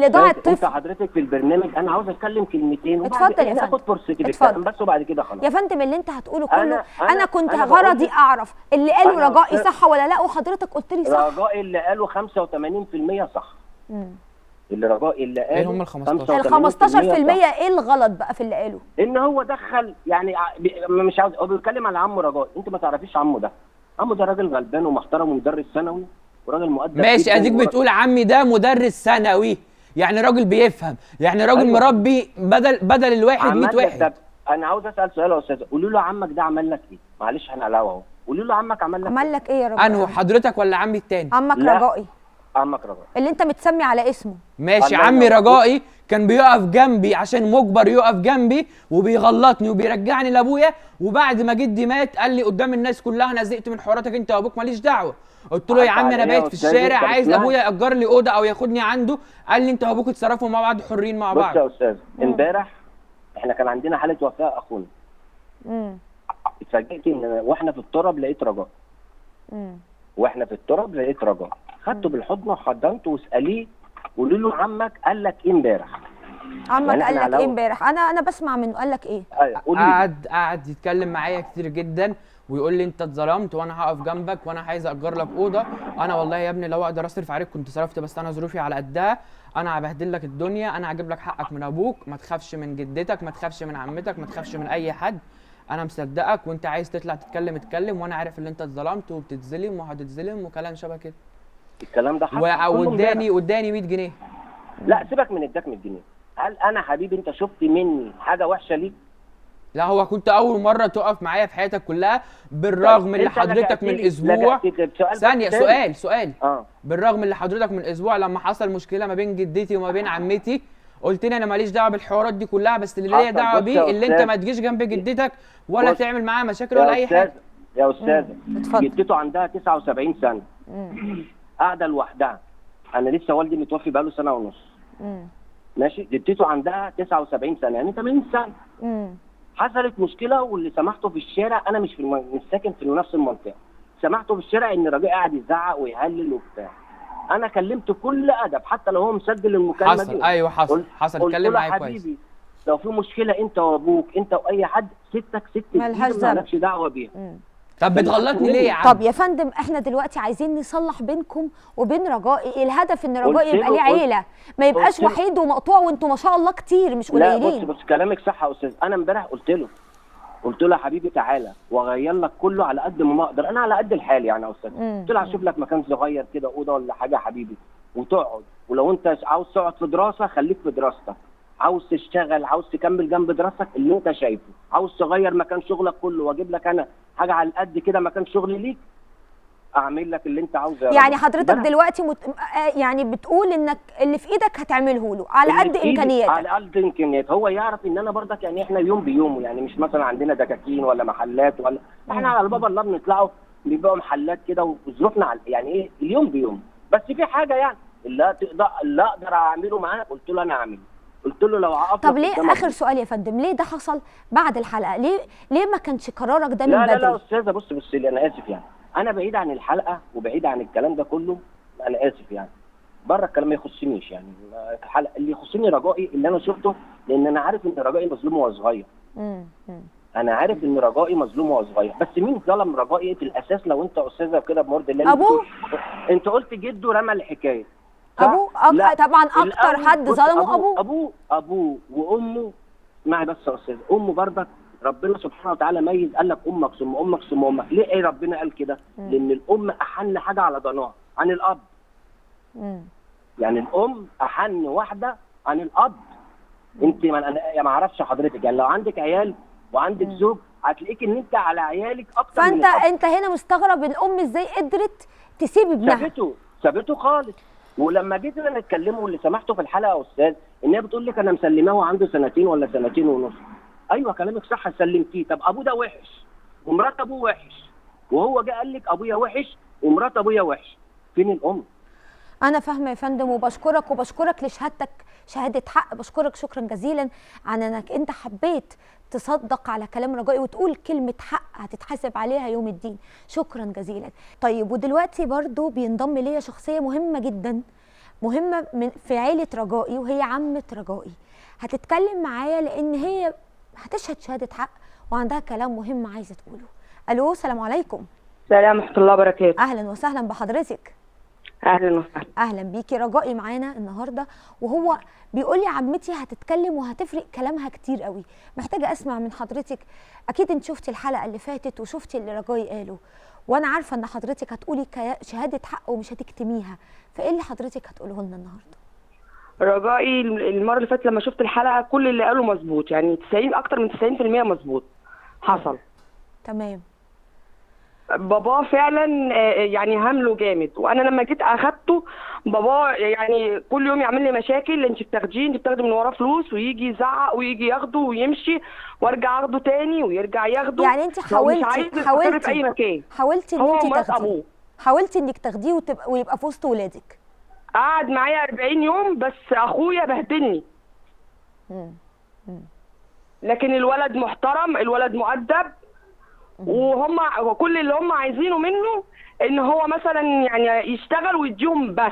ضاع الطفل انت حضرتك في البرنامج، انا عاوز اتكلم كلمتين اتفضل يا فندم، اخد فرصتي بالكلام بس وبعد كده خلاص. يا فندم اللي انت هتقوله كله انا كنت غرضي اعرف اللي قاله رجائي صح ولا لا، وحضرتك قلت لي صح. رجائي اللي قاله 85% صح. اللي رجائي اللي قاله ايه هم ال 15%؟ ال 15% ايه الغلط بقى في اللي قاله؟ ان هو دخل، يعني مش عاوز، هو بيتكلم على عمه رجائي، انت ما تعرفيش عمه ده. عمه ده راجل غلبان ومحترم ومدرس ثانوي وراجل مؤدب. ماشي، اديك بتقول عمي ده مدرس ثانوي، يعني راجل بيفهم، يعني راجل مربي بدل الواحد 100 واحد. انا عاوز اسال سؤال يا استاذه، قولوا له عمك ده عمل لك ايه؟ معلش احنا على الهوا اهو، قولوا له عمك عمل لك عمل لك ايه يا رجائي؟ انه حضرتك ولا عمي التاني؟ عمك لا. رجائي عمك رجاء. اللي انت متسمي على اسمه. ماشي. الله عمي ينور. رجائي كان بيقف جنبي عشان مجبر يقف جنبي وبيغلطني وبيرجعني لابويا، وبعد ما جدي مات قال لي قدام الناس كلها انا زهقت من حواراتك انت وابوك ماليش دعوه. قلت له يا عم انا بايت في الشارع عايز ابويا ياجر لي اوضه او ياخدني عنده. قال لي انت وابوك اتصرفوا مع بعض حرين مع بعض. بص يا استاذ، امبارح احنا كان عندنا حاله وفاه اخونا. اتفاجئت ان واحنا في التراب لقيت رجاء. واحنا في التراب لقيت رجاء، خدته بالحضن وحضنته واساليه قولوا له عمك قال لك ايه امبارح؟ عمك يعني قال إحنا لك ايه امبارح؟ انا بسمع منه، قال لك ايه؟ قولي لي. قعد يتكلم معايا كتير جدا ويقول لي انت اتظلمت وانا هقف جنبك وانا عايز اجر لك اوضه. انا والله يا ابني لو اقدر اصرف عليك كنت صرفت، بس انا ظروفي على قدها. انا هبهدل لك الدنيا، انا هجيب لك حقك من ابوك، ما تخافش من جدتك، ما تخافش من عمتك، ما تخافش من اي حد. انا مصدقك وانت عايز تطلع تتكلم اتكلم، وانا عارف ان انت اتظلمت وبتتظلم وهتتظلم وكلام شبه كده. الكلام ده حصل واداني 100 جنيه. لا سيبك من اداك 100 جنيه. هل انا حبيبي انت شفت مني حاجه وحشه ليك؟ لا هو كنت اول مره تقف معايا في حياتك كلها، بالرغم اللي حضرتك من اسبوع. ثانيه سؤال بالرغم اللي حضرتك من اسبوع لما حصل مشكله ما بين جدتي وما بين عمتي قلت لي انا ماليش دعوه بالحوارات دي كلها، بس اللي ليا دعوه بيه اللي انت ما تجيش جنب جدتك ولا تعمل معاها مشاكل ولا اي حاجه. يا استاذه جدته عندها 79 سنه قاعده لوحدها. انا لسه والدي متوفي بقاله سنه ونص. ماشي. جدته عندها 79 سنه يعني 80 سنه. حصلت مشكله واللي سمحته في الشارع، انا مش ساكن في نفس المنطقه، سمحته في الشارع ان الراجل قاعد يزعق ويهلل وبتاع. انا كلمته كل ادب حتى لو هو مسجل المكالمه دي. حصل ايوه حصل اتكلم معايا كويس. حبيبي لو في مشكله انت وابوك انت واي حد ستك ست مالكش دعوه بيها. طب بتغلطني ليه يا عم؟ طب يا فندم احنا دلوقتي عايزين نصلح بينكم وبين رجائي. الهدف ان رجائي يبقى ليه عيله، ما يبقاش وحيد ومقطوع وانتوا ما شاء الله كتير مش قليلين. لا بص كلامك صح يا استاذ. انا امبارح قلت له يا حبيبي تعالى واغير لك كله على قد ما اقدر، انا على قد الحال يعني يا استاذ. قلت له هشوف لك مكان صغير كده اوضه ولا حاجه يا حبيبي وتقعد، ولو انت عاوز تقعد في دراسه خليك في دراستك، عاوز تشتغل عاوز تكمل جنب دراستك اللي انت شايفه، عاوز تغير مكان شغلك كله واجيب لك انا حاجه على قد كده مكان شغل ليك اعمل لك اللي انت عاوزه. يعني حضرتك دلوقتي يعني بتقول انك اللي في ايدك هتعمله له على قد امكانياتك. على قد امكانيات. هو يعرف ان انا برضك يعني احنا يوم بيومه، يعني مش مثلا عندنا دكاكين ولا محلات ولا احنا على باب الله بنطلعوا بيبقوا محلات كده وظروفنا يعني ايه اليوم بيوم. بس في حاجه يعني اللي اقدر اعمله معاه قلت له انا اعمله. قلت له لو عقبت. طب ليه اخر سؤال يا فندم، ليه ده حصل بعد الحلقه؟ ليه ما كانش قرارك ده من بدري؟ لا استاذه بص لي انا اسف يعني، انا بعيد عن الحلقه وبعيد عن الكلام ده كله، انا اسف يعني بره الكلام ما يخصنيش يعني. الحلقه اللي يخصني رجائي اللي انا شفته، لان انا عارف ان رجائي مظلوم وهو صغير. انا عارف ان رجائي مظلوم وهو صغير، بس مين ظلم رجائي في الاساس؟ لو انت استاذه كده بمرض الله ابوه. انت قلت جده رمى الحكايه. ابوه طبعا اكتر حد ظلمه ابوه وامه. اسمعي بس يا استاذ، امه برضك ربنا سبحانه وتعالى ميز قال لك امك ثم امك ثم امك. ليه ايه ربنا قال كده؟ لان الام احن حاجه على ضناها عن الاب. يعني الام احن واحده عن الاب. انت ما اعرفش حضرتك يعني لو عندك عيال وعندك زوج هتلاقيك ان انت على عيالك اكتر فانت انت هنا مستغرب الام ازاي قدرت تسيب ابنها. سابته خالص. ولما جيت انا نتكلمه واللي سمحته في الحلقه يا استاذ ان هي بتقول لك انا مسلماه عنده 2 سنين ولا 2 سنين ونص. ايوه كلامك صح سلمتيه. طب ابوه ده وحش ومرات ابوه وحش وهو جه قال لك ابويا وحش ومرات ابويا وحش، فين الام؟ انا فاهمه يا فندم وبشكرك لشهادتك شهاده حق. بشكرك شكرا جزيلا عن انك انت حبيت تصدق على كلام رجائي وتقول كلمه حق هتتحاسب عليها يوم الدين. شكرا جزيلا. طيب ودلوقتي برضو بينضم ليا شخصيه مهمه جدا مهمه في عيله رجائي وهي عمه رجائي. هتتكلم معايا لان هي هتشهد شهاده حق وعندها كلام مهم عايزه تقوله. الو السلام عليكم. السلام ورحمه الله وبركاته. اهلا وسهلا بحضرتك. اهلا وسهلا. اهلا بيكي. رجائي معانا النهارده وهو بيقول لي عمتي هتتكلم وهتفرق كلامها كتير قوي. محتاجه اسمع من حضرتك. اكيد انت شفتي الحلقه اللي فاتت وشفتي اللي رجائي قاله، وانا عارفه ان حضرتك هتقولي شهاده حق ومش هتكتميها، فايه اللي حضرتك هتقوله لنا النهارده؟ رجائي المره اللي فاتت لما شفت الحلقه كل اللي قاله مظبوط، يعني 90 اكتر من 90% مظبوط حصل. تمام. بابا فعلا يعني همله جامد، وانا لما جيت اخدته بابا يعني كل يوم يعمل لي مشاكل، انت بتاخديه، انت بتاخدي من وراه فلوس، ويجي يزعق ويجي ياخده ويمشي وارجع اخده تاني ويرجع ياخده. يعني انت هو مش عايز يستقر في اي مكان. حاولتي ان هو انت ومرات تاخديه، ابوه حاولتي انك تاخديه ويبقى في وسط ولادك. قعد معايا 40 يوم بس اخويا بهدلني. لكن الولد محترم، الولد مؤدب، وهم كل اللي هم عايزينه منه ان هو مثلا يعني يشتغل ويديهم بس.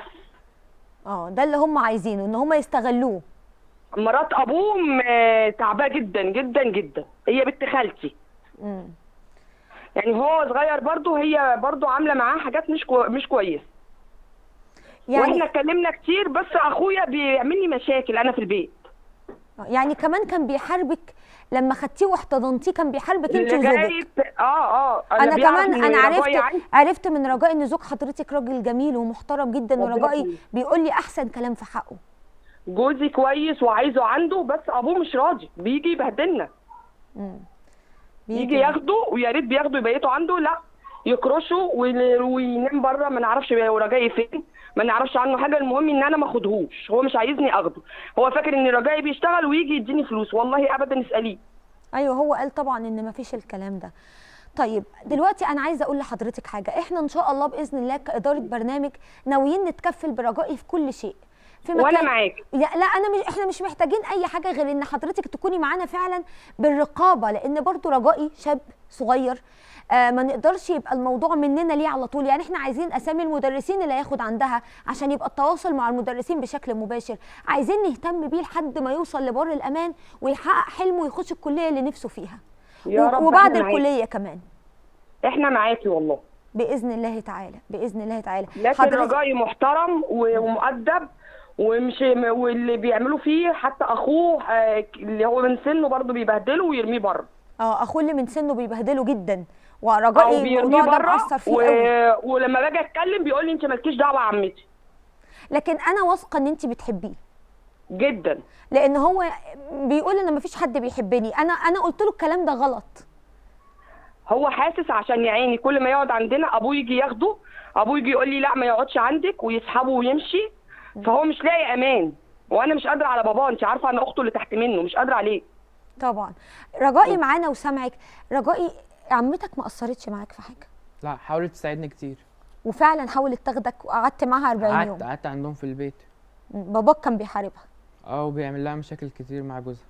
ده اللي هم عايزينه، ان هم يستغلوه. مرات ابوه تعباه جدا جدا جدا، هي بنت خالتي. يعني هو صغير برضه، هي برضه عامله معاه حاجات مش كويسه. يعني واحنا اتكلمنا كتير، بس اخويا بيعمل لي مشاكل انا في البيت. يعني كمان كان بيحاربك لما خدتيه واحتضنتيه، كان بيحاربك انت وزوجك. انا كمان انا عرفت من رجاء ان زوج حضرتك راجل جميل ومحترم جدا، ورجائي بيقول لي احسن كلام في حقه. جوزي كويس وعايزه عنده، بس ابوه مش راضي، بيجي يبهدلنا. يجي ياخده، ويا ريت بياخده يبيته عنده، لا يكرشه وينام بره، ما نعرفش رجائي فين، ما نعرفش عنه حاجه. المهم ان انا ما اخدهوش، هو مش عايزني اخده، هو فاكر ان رجائي بيشتغل ويجي يديني فلوس. والله ابدا، اساليه. ايوه هو قال طبعا ان ما فيش الكلام ده. طيب دلوقتي انا عايزه اقول لحضرتك حاجه، احنا ان شاء الله باذن الله كاداره برنامج ناويين نتكفل برجائي في كل شيء. في مكان وانا معاكي. لا احنا مش محتاجين اي حاجه غير ان حضرتك تكوني معانا فعلا بالرقابه، لان برضو رجائي شاب صغير، ما نقدرش يبقى الموضوع مننا ليه على طول. يعني احنا عايزين اسامي المدرسين اللي هياخد عندها عشان يبقى التواصل مع المدرسين بشكل مباشر، عايزين نهتم بيه لحد ما يوصل لبر الامان ويحقق حلمه ويخش الكليه اللي نفسه فيها، يا رب. وبعد الكليه كمان احنا معاكي والله باذن الله تعالى، باذن الله تعالى. لكن رجائي محترم ومؤدب، ومش واللي بيعملوا فيه حتى اخوه اللي هو من سنه برضه بيبهدله ويرميه بره. اخوه اللي من سنه بيبهدله جدا، ورجائي الموضوع ده مأثر فيه قوي. ولما باجي اتكلم بيقول لي انت مالكيش دعوه عمتي. لكن انا واثقه ان انت بتحبيه جدا، لان هو بيقول ان مفيش حد بيحبني. انا قلت له الكلام ده غلط. هو حاسس عشان يا عيني كل ما يقعد عندنا ابوه يجي ياخده، ابوه يجي يقول لي لا ما يقعدش عندك، ويسحبه ويمشي. فهو مش لاقي امان، وانا مش قادره على باباه. انت عارفه انا اخته اللي تحت منه، مش قادره عليه. طبعا. رجائي معانا وسامعك. رجائي عمتك ما قصرتش معاك في حاجه؟ لا، حاولت تساعدني كتير، وفعلا حاولت تاخدك وقعدت معاها 40 يوم. قعدت عندهم في البيت. باباك كان بيحاربها؟ وبيعمل لها مشاكل كتير مع جوزها.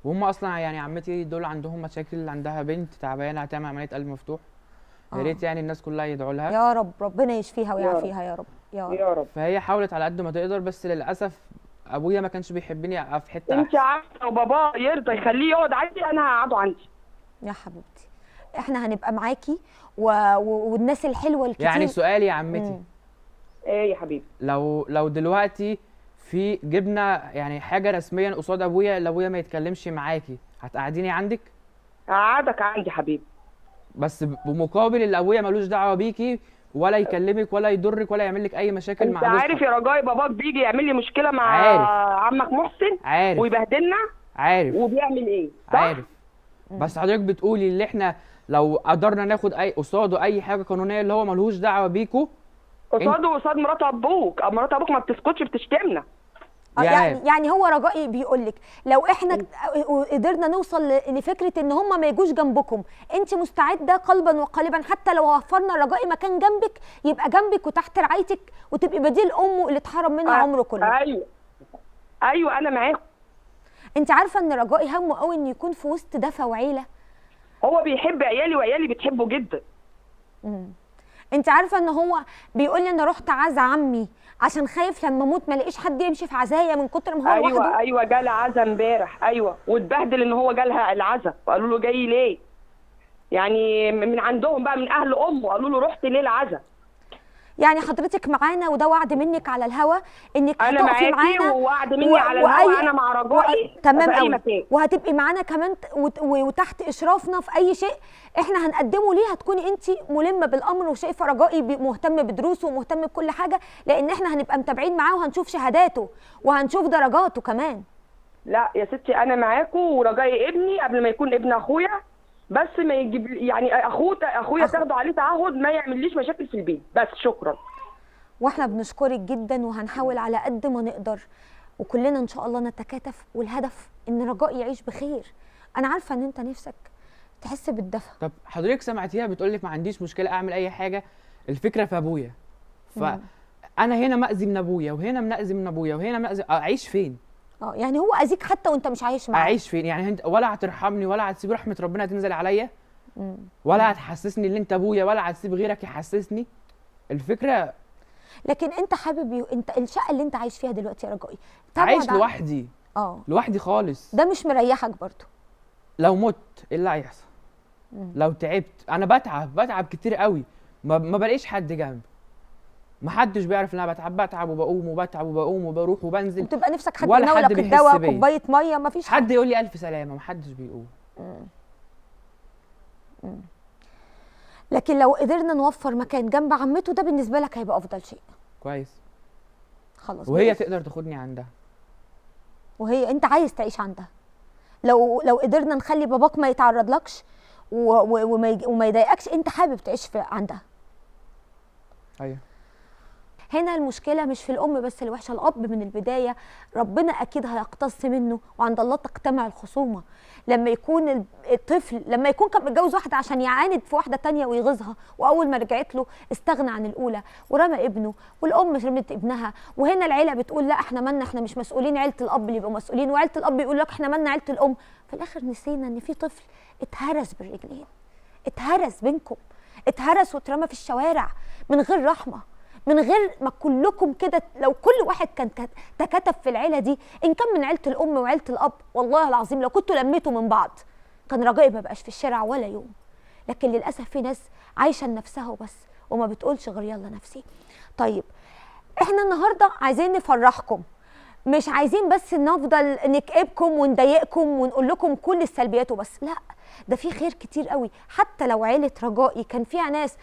وهم اصلا يعني عمتي دول عندهم مشاكل، عندها بنت تعبانه هتعمل عمليه قلب مفتوح. يا ريت يعني الناس كلها يدعوا لها. يا رب ربنا يشفيها ويعافيها يا رب يا رب. فهي حاولت على قد ما تقدر، بس للاسف ابويا ما كانش بيحبني في حته. انت عارفه وبابا يرضى يخليه يقعد عندي، انا هقعده عندي. يا حبيبتي احنا هنبقى معاكي والناس الحلوه الكتير. يعني سؤالي يا عمتي، ايه يا حبيبي، لو دلوقتي في جبنا يعني حاجه رسميا قصاد ابويا اللي ابويا ما يتكلمش معاكي، هتقعديني عندك؟ هقعدك عندي حبيبي، بس بمقابل اللي ابويا ملوش دعوه بيكي، ولا يكلمك ولا يضرك ولا يعمل لك اي مشاكل مع جوزك. انت عارف يا رجائي باباك بيجي يعمل لي مشكله مع عمك محسن، عارف ويبهدلنا، عارف وبيعمل ايه صح؟ عارف. بس حضرتك بتقولي اللي احنا لو قدرنا ناخد اي قصاده اي حاجه قانونيه اللي هو ملوش دعوه بيكوا، قصاده وقصاد مرات ابوك. مرات ابوك ما بتسكتش، بتشتمنا. يعني هو رجائي بيقول لك لو احنا قدرنا نوصل لفكره ان هم ما يجوش جنبكم، انت مستعده قلبا وقالبا حتى لو وفرنا رجائي مكان جنبك يبقى جنبك وتحت رعايتك، وتبقي بديل امه اللي اتحرم منها عمره كله. ايوه انا معاكم. انت عارفه ان رجائي همه قوي انه يكون في وسط دفى وعيله. هو بيحب عيالي وعيالي بتحبه جدا. انت عارفه ان هو بيقول لي انا رحت عزا عمي عشان خايف لما اموت ما الاقيش حد يمشي في عزايا من كتر ما هو لوحده. ايوه جال عزا امبارح، ايوه، واتبهدل ان هو جالها العزا، وقالوا له جاي ليه؟ يعني من عندهم بقى من اهل امه قالوا له رحت ليه العزا؟ يعني حضرتك معانا وده وعد منك على الهوا انك انا هتقفي معاكي معانا ووعد مني على الهوا، انا مع رجائي تمام في اي قوي، مكان. وهتبقي معانا كمان وتحت اشرافنا في اي شيء احنا هنقدمه ليه. هتكوني انت ملمه بالامر وشايفه رجائي مهتم بدروسه ومهتم بكل حاجه، لان احنا هنبقى متابعين معاه وهنشوف شهاداته وهنشوف درجاته كمان. لا يا ستي انا معاكم، ورجائي ابني قبل ما يكون ابن اخويا، بس ما يجيب يعني اخويا تاخدوا عليه تعهد ما يعمليش مشاكل في البيت بس. شكرا. واحنا بنشكرك جدا وهنحاول على قد ما نقدر وكلنا ان شاء الله نتكاتف، والهدف ان رجاء يعيش بخير. انا عارفه ان انت نفسك تحس بالدفى. طب حضرتك سمعتيها بتقول لك ما عنديش مشكله اعمل اي حاجه، الفكره في ابويا. فانا هنا مأذي من ابويا وهنا مأذي من ابويا وهنا مأذي، اعيش فين؟ يعني هو اذيك حتى وانت مش عايش معاه. اعيش فين يعني؟ انت ولا هترحمني ولا هتسيب رحمه ربنا تنزل عليا، ولا هتحسسني ان انت ابويا، ولا هتسيب غيرك يحسسني. الفكره لكن انت حابب انت الشقه اللي انت عايش فيها دلوقتي يا رجائي عايش لوحدي. لوحدي خالص. ده مش مريحك برضو؟ لو مت ايه اللي هيحصل؟ لو تعبت انا بتعب كتير قوي، ما بلاقيش حد جنبي. ما حدش بيعرف ان انا بتعب وبقوم وبتعب وبقوم وبروح وبنزل، وبتبقى نفسك حد ولا يناولك الدواء كوبايه ميه، ما فيش حد يقول لي الف سلامه، ما حدش بيقول. لكن لو قدرنا نوفر مكان جنب عمته ده بالنسبه لك هيبقى افضل شيء. كويس. خلاص. وهي تقدر تاخدني عندها، وهي انت عايز تعيش عندها. لو قدرنا نخلي باباك ما يتعرضلكش وما يضايقكش، انت حابب تعيش عندها. ايوه. هنا المشكله مش في الام بس الوحشه، الاب من البدايه ربنا اكيد هيقتص منه، وعند الله تجتمع الخصومه. لما يكون الطفل لما يكون كان متجوز واحده عشان يعاند في واحده تانية ويغيظها، واول ما رجعت له استغنى عن الاولى ورمى ابنه، والام رمت ابنها، وهنا العيله بتقول لا احنا مالنا، احنا مش مسؤولين، عيله الاب اللي يبقوا مسؤولين، وعيله الاب يقول لك احنا مالنا عيله الام. في الاخر نسينا ان في طفل اتهرس بالرجلين، اتهرس بينكم، اتهرس واترمى في الشوارع من غير رحمه، من غير ما كلكم كده. لو كل واحد كان تكاتف في العيله دي، ان كان من عيله الام وعيله الاب، والله العظيم لو كنتوا لميتوا من بعض كان رجائي ما بقاش في الشارع ولا يوم. لكن للاسف في ناس عايشه لنفسها وبس وما بتقولش غير يلا نفسي. طيب احنا النهارده عايزين نفرحكم، مش عايزين بس نفضل نكئبكم ونضايقكم ونقول لكم كل السلبيات وبس، لا ده في خير كتير قوي. حتى لو عيله رجائي كان فيها ناس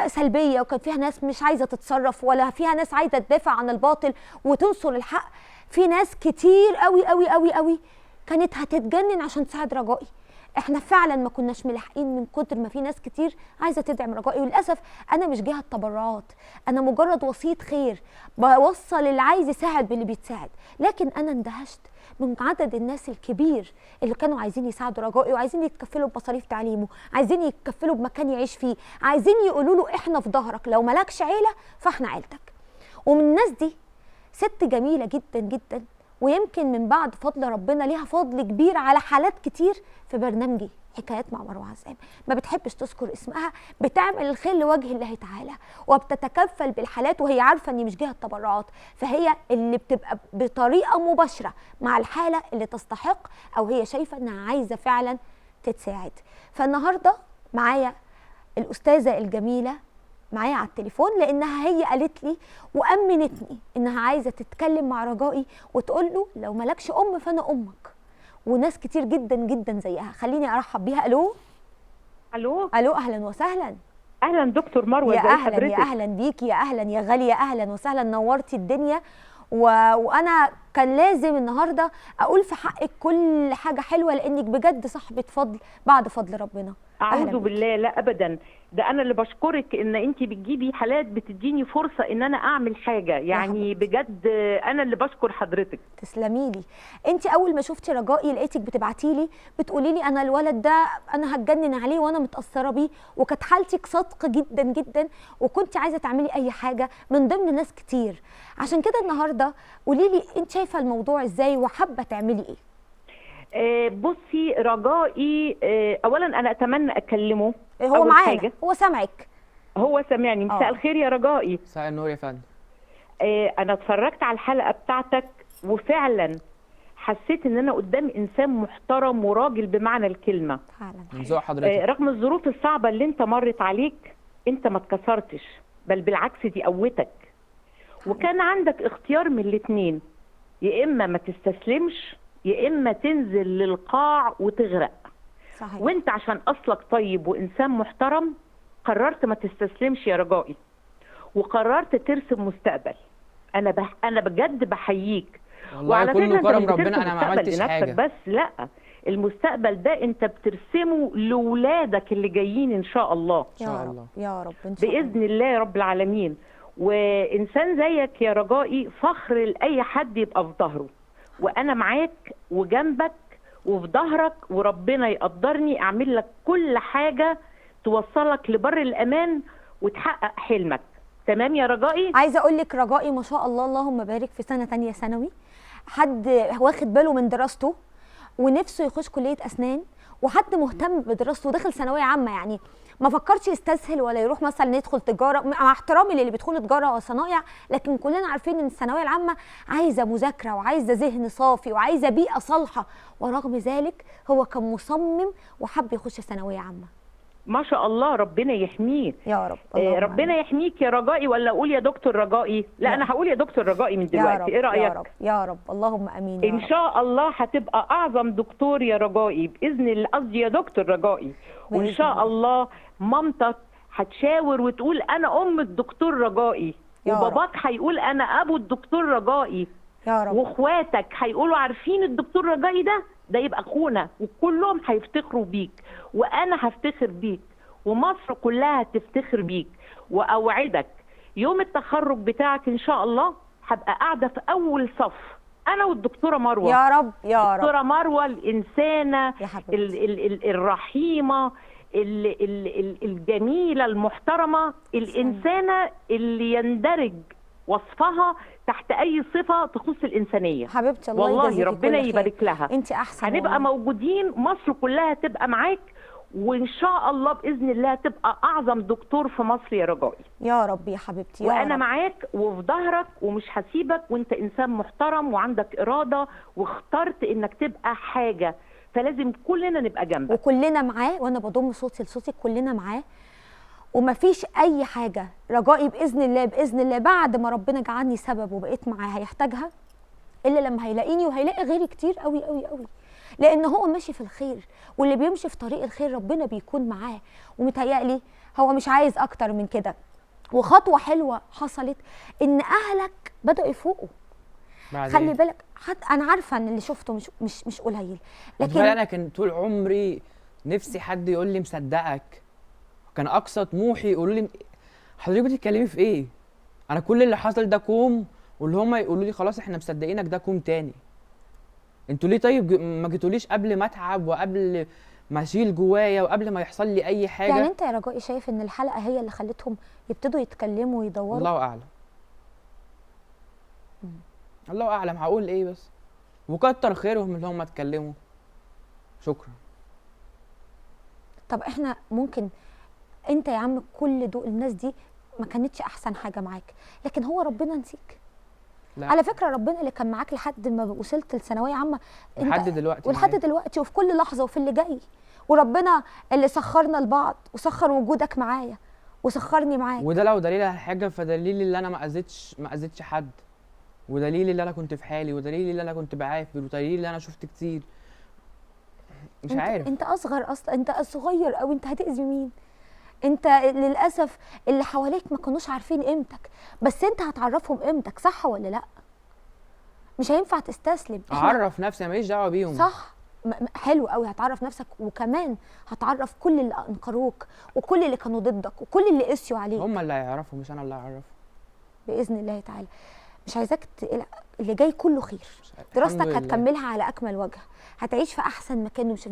سلبيه، وكان فيها ناس مش عايزه تتصرف، ولا فيها ناس عايزه تدافع عن الباطل وتنصر الحق، في ناس كتير قوي قوي قوي قوي كانت هتتجنن عشان تساعد رجائي. احنا فعلا ما كناش ملاحقين من كتر ما في ناس كتير عايزه تدعم رجائي. وللاسف انا مش جهه تبرعات، انا مجرد وسيط خير بوصل اللي عايز يساعد باللي بيتساعد. لكن انا اندهشت من عدد الناس الكبير اللي كانوا عايزين يساعدوا رجائي، وعايزين يتكفلوا بمصاريف تعليمه، عايزين يتكفلوا بمكان يعيش فيه، عايزين يقولوا له احنا في ظهرك، لو مالكش عيله فاحنا عيلتك. ومن الناس دي ست جميله جدا جدا، ويمكن من بعد فضل ربنا ليها فضل كبير على حالات كتير في برنامجي حكايات مع مروه عزام. ما بتحبش تذكر اسمها، بتعمل الخير لوجه الله تعالى وبتتكفل بالحالات، وهي عارفه اني مش جهه تبرعات، فهي اللي بتبقى بطريقه مباشره مع الحاله اللي تستحق، او هي شايفه انها عايزه فعلا تتساعد. فالنهارده معايا الاستاذه الجميله معايا على التليفون، لانها هي قالت لي وامنتني انها عايزه تتكلم مع رجائي وتقول له لو مالكش ام فانا امك. وناس كتير جدا جدا زيها. خليني ارحب بيها. الو الو اهلا وسهلا. اهلا دكتور مروه، يا اهلا حضرتك؟ يا اهلا بيكي، يا اهلا يا غاليه، اهلا وسهلا، نورتي الدنيا. وانا كان لازم النهارده اقول في حقك كل حاجه حلوه، لانك بجد صاحبه فضل بعد فضل ربنا. اعوذ بالله، لا ابدا، ده انا اللي بشكرك ان انت بتجيبي حالات بتديني فرصه ان انا اعمل حاجه، يعني بجد انا اللي بشكر حضرتك. تسلمي لي. انت اول ما شفتي رجائي لقيتك بتبعتي لي بتقولي لي انا الولد ده انا هتجنن عليه وانا متاثره بيه، وكانت حالتك صادقه جدا جدا، وكنت عايزه تعملي اي حاجه من ضمن ناس كتير. عشان كده النهارده قولي لي انت شايفه الموضوع ازاي وحابه تعملي ايه؟ بصي رجائي، اولا انا اتمنى اكلمه. هو معانا، هو سامعك، هو سامعني. مساء الخير يا رجائي. مساء النور يا فندم. انا اتفرجت على الحلقه بتاعتك وفعلا حسيت ان انا قدام انسان محترم وراجل بمعنى الكلمه. من ذوق حضرتك. رغم الظروف الصعبه اللي انت مرت عليك، انت ما اتكسرتش، بل بالعكس دي قوتك. وكان عندك اختيار من الاتنين، يا اما ما تستسلمش يا اما تنزل للقاع وتغرق. صحيح. وانت عشان اصلك طيب وانسان محترم قررت ما تستسلمش يا رجائي، وقررت ترسم مستقبل. انا بجد بحييك. والله كله أنت كرم مش ربنا، بترسم انا ما مستقبل عملتش لنفسك حاجه. بس لا، المستقبل ده انت بترسمه لاولادك اللي جايين ان شاء الله. إن شاء الله. يا رب ان شاء باذن الله يا رب العالمين. وانسان زيك يا رجائي فخر لاي حد يبقى في ظهره، وانا معاك وجنبك وفي ظهرك، وربنا يقدرني اعمل لك كل حاجه توصلك لبر الامان وتحقق حلمك. تمام يا رجائي؟ عايزه اقول لك رجائي ما شاء الله اللهم بارك في سنه تانية ثانوي، حد واخد باله من دراسته ونفسه يخش كليه اسنان، وحد مهتم بدراسته وداخل ثانويه عامه، يعني ما فكرش يستسهل ولا يروح مثلا يدخل تجاره، مع احترامي للي بيدخلوا تجاره وصنايع، لكن كلنا عارفين ان الثانويه العامه عايزه مذاكره وعايزه ذهن صافي وعايزه بيئه صالحه، ورغم ذلك هو كان مصمم وحب يخش ثانويه عامه. ما شاء الله ربنا يحميه يا رب. ربنا يحميك يا رجائي. ولا اقول يا دكتور رجائي؟ لا انا هقول يا دكتور رجائي من دلوقتي. ايه رايك؟ يا رب يا رب اللهم امين. ان شاء الله هتبقى اعظم دكتور يا رجائي باذن الله، قصدي يا دكتور رجائي. وان شاء الله مامتك هتشاور وتقول انا ام الدكتور رجائي، وباباك هيقول انا ابو الدكتور رجائي يا رب، واخواتك هيقولوا عارفين الدكتور رجائي ده يبقى اخونا، وكلهم هيفتخروا بيك، وانا هفتخر بيك، ومصر كلها هتفتخر بيك. واوعدك يوم التخرج بتاعك ان شاء الله هبقى قاعده في اول صف انا والدكتوره مروه. يا رب يا رب. الدكتوره مروه الانسانه الرحيمه الجميله المحترمه، الانسانه اللي يندرج وصفها تحت اي صفه تخص الانسانيه. حبيبتي الله والله ربنا يبارك لها. انت احسن. هنبقى موجودين، مصر كلها تبقى معاك، وان شاء الله باذن الله تبقى اعظم دكتور في مصر يا رجائي. يا رب يا حبيبتي. يا وانا رب. معاك وفي ظهرك ومش هسيبك، وانت انسان محترم وعندك اراده واخترت انك تبقى حاجه، فلازم كلنا نبقى جنبك وكلنا معاه. وانا بضم صوتي لصوتك، كلنا معاه ومفيش اي حاجه رجائي باذن الله باذن الله بعد ما ربنا جعلني سبب وبقيت معاه هيحتاجها الا لما هيلاقيني، وهيلاقي غيري كتير قوي قوي قوي، لان هو ماشي في الخير، واللي بيمشي في طريق الخير ربنا بيكون معاه. ومتهيألي هو مش عايز اكتر من كده. وخطوه حلوه حصلت ان اهلك بدأوا يفوقوا. خلي بالك، حتى انا عارفه ان اللي شفته مش قليل، لكن انا كان طول عمري نفسي حد يقول لي مصدقك. كان اقصى طموحي يقولوا لي حضرتك بتتكلمي في ايه؟ انا كل اللي حصل ده كوم، واللي هم يقولوا لي خلاص احنا مصدقينك ده كوم تاني. انتوا ليه طيب ما جيتوليش قبل ما اتعب وقبل ما اشيل جوايا وقبل ما يحصل لي اي حاجه؟ يعني انت يا رجائي شايف ان الحلقه هي اللي خلتهم يبتدوا يتكلموا ويدوروا؟ الله اعلم. الله اعلم هقول ايه، بس وكتر خيرهم اللي هم اتكلموا. شكرا. طب احنا ممكن انت يا عم كل دول الناس دي ما كانتش احسن حاجه معاك، لكن هو ربنا نسيك. لا. على فكره ربنا اللي كان معاك لحد ما وصلت لثانويه عامه لحد دلوقتي، ولحد دلوقتي وفي كل لحظه وفي اللي جاي، وربنا اللي سخرنا لبعض وسخر وجودك معايا وسخرني معاك. وده لو دليل على حاجه فدليل اللي انا ما اذيتش حد، ودليل اللي انا كنت في حالي، ودليل اللي انا كنت بعافر، ودليل اللي انا شفت كتير. مش عارف. انت اصغر اصلا، انت صغير قوي، انت هتأذي مين؟ انت للاسف اللي حواليك ما كانوش عارفين قيمتك، بس انت هتعرفهم قيمتك، صح ولا لا؟ مش هينفع تستسلم. اعرف نفسي ماليش دعوه بيهم. صح، حلو قوي، هتعرف نفسك، وكمان هتعرف كل اللي انكروك وكل اللي كانوا ضدك وكل اللي قسيوا عليك. هم اللي هيعرفوا مش انا اللي هعرفه باذن الله تعالى. مش عايزاك اللي جاي كله خير. دراستك هتكملها على اكمل وجه، هتعيش في احسن مكان، مش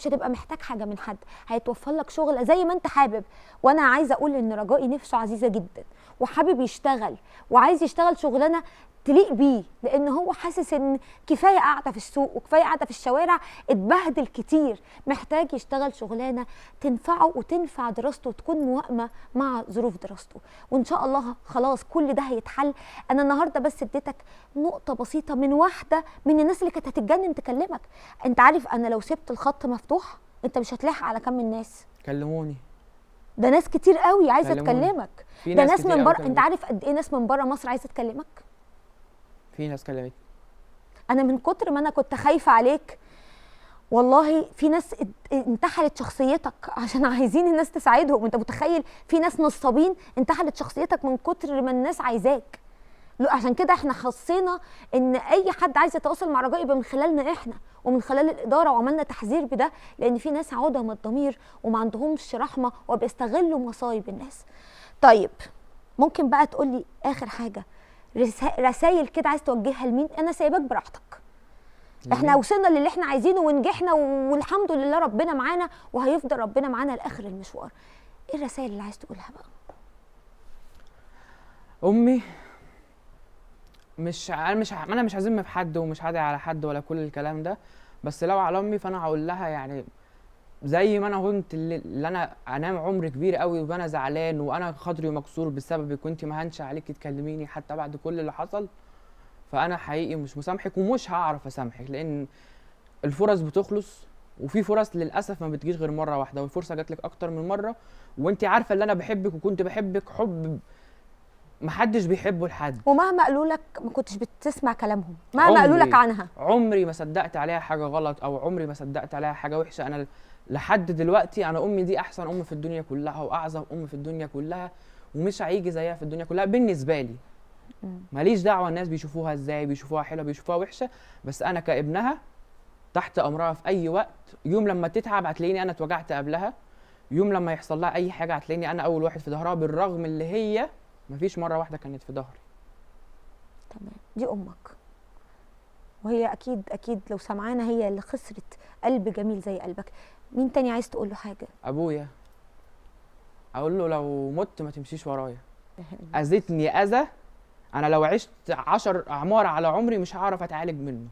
هتبقى محتاج حاجه من حد، هيتوفر لك شغل زي ما انت حابب. وانا عايزه اقول ان رجائي نفسه عزيزه جدا وحابب يشتغل وعايز يشتغل شغلانه تليق بيه، لان هو حاسس ان كفايه قاعده في السوق وكفايه قاعده في الشوارع، اتبهدل كتير، محتاج يشتغل شغلانه تنفعه وتنفع دراسته وتكون موائمه مع ظروف دراسته. وان شاء الله خلاص كل ده هيتحل. انا النهارده بس اديتك نقطه بسيطه من واحده من الناس اللي كانت هتتجنن تكلمك. انت عارف انا لو سبت الخط مفتوح انت مش هتلاحق على كم الناس. كلموني، ده ناس كتير قوي عايزه تكلمك. في ده ناس ناس كتير من أوي بره، كلمتني. انت عارف قد ايه ناس من بره مصر عايزه تكلمك؟ في ناس كلمتني. انا من كتر ما انا كنت خايفه عليك والله في ناس انتحلت شخصيتك عشان عايزين الناس تساعدهم. انت متخيل في ناس نصابين انتحلت شخصيتك من كتر ما الناس عايزاك. عشان كده احنا خصينا ان اي حد عايز يتواصل مع رجاء يبقى من خلالنا احنا ومن خلال الاداره، وعملنا تحذير بده لان في ناس عدم الضمير وما عندهمش رحمه وبيستغلوا مصايب الناس. طيب ممكن بقى تقولي اخر حاجه، رسائل كده عايز توجهها لمين؟ انا سايباك براحتك. احنا وصلنا للي احنا عايزينه ونجحنا والحمد لله ربنا معانا وهيفضل ربنا معانا لاخر المشوار. ايه الرسائل اللي عايز تقولها بقى؟ امي انا مش هذم في حد ومش هدعي على حد ولا كل الكلام ده، بس لو على امي فانا هقول لها يعني زي ما انا كنت اللي انا انام عمر كبير قوي وانا زعلان وانا خاطري مكسور بسببك كنت ما هنش عليكي تكلميني حتى بعد كل اللي حصل، فانا حقيقي مش مسامحك ومش هعرف اسامحك، لان الفرص بتخلص وفي فرص للاسف ما بتجيش غير مره واحده، والفرصه جات لك اكتر من مره، وانت عارفه ان انا بحبك وكنت بحبك حب محدش بيحبه لحد. ومهما قالوا لك ما كنتش بتسمع كلامهم، مهما قالوا لك عنها. عمري ما صدقت عليها حاجه غلط او عمري ما صدقت عليها حاجه وحشه. انا لحد دلوقتي انا امي دي احسن ام في الدنيا كلها واعظم ام في الدنيا كلها ومش هيجي زيها في الدنيا كلها بالنسبه لي. ماليش دعوه الناس بيشوفوها ازاي، بيشوفوها حلوه بيشوفوها وحشه، بس انا كابنها تحت امرها في اي وقت. يوم لما تتعب هتلاقيني انا اتوجعت قبلها، يوم لما يحصل لها اي حاجه هتلاقيني انا اول واحد في ظهرها، بالرغم اللي هي مفيش مره واحده كانت في ظهري. تمام، دي امك وهي اكيد لو سمعانا هي اللي خسرت قلب جميل زي قلبك. مين تاني عايز تقول له حاجه؟ ابويا اقول له لو مت ما تمشيش ورايا. اذيتني اذى انا لو عشت 10 اعمار على عمري مش هعرف اتعالج منه.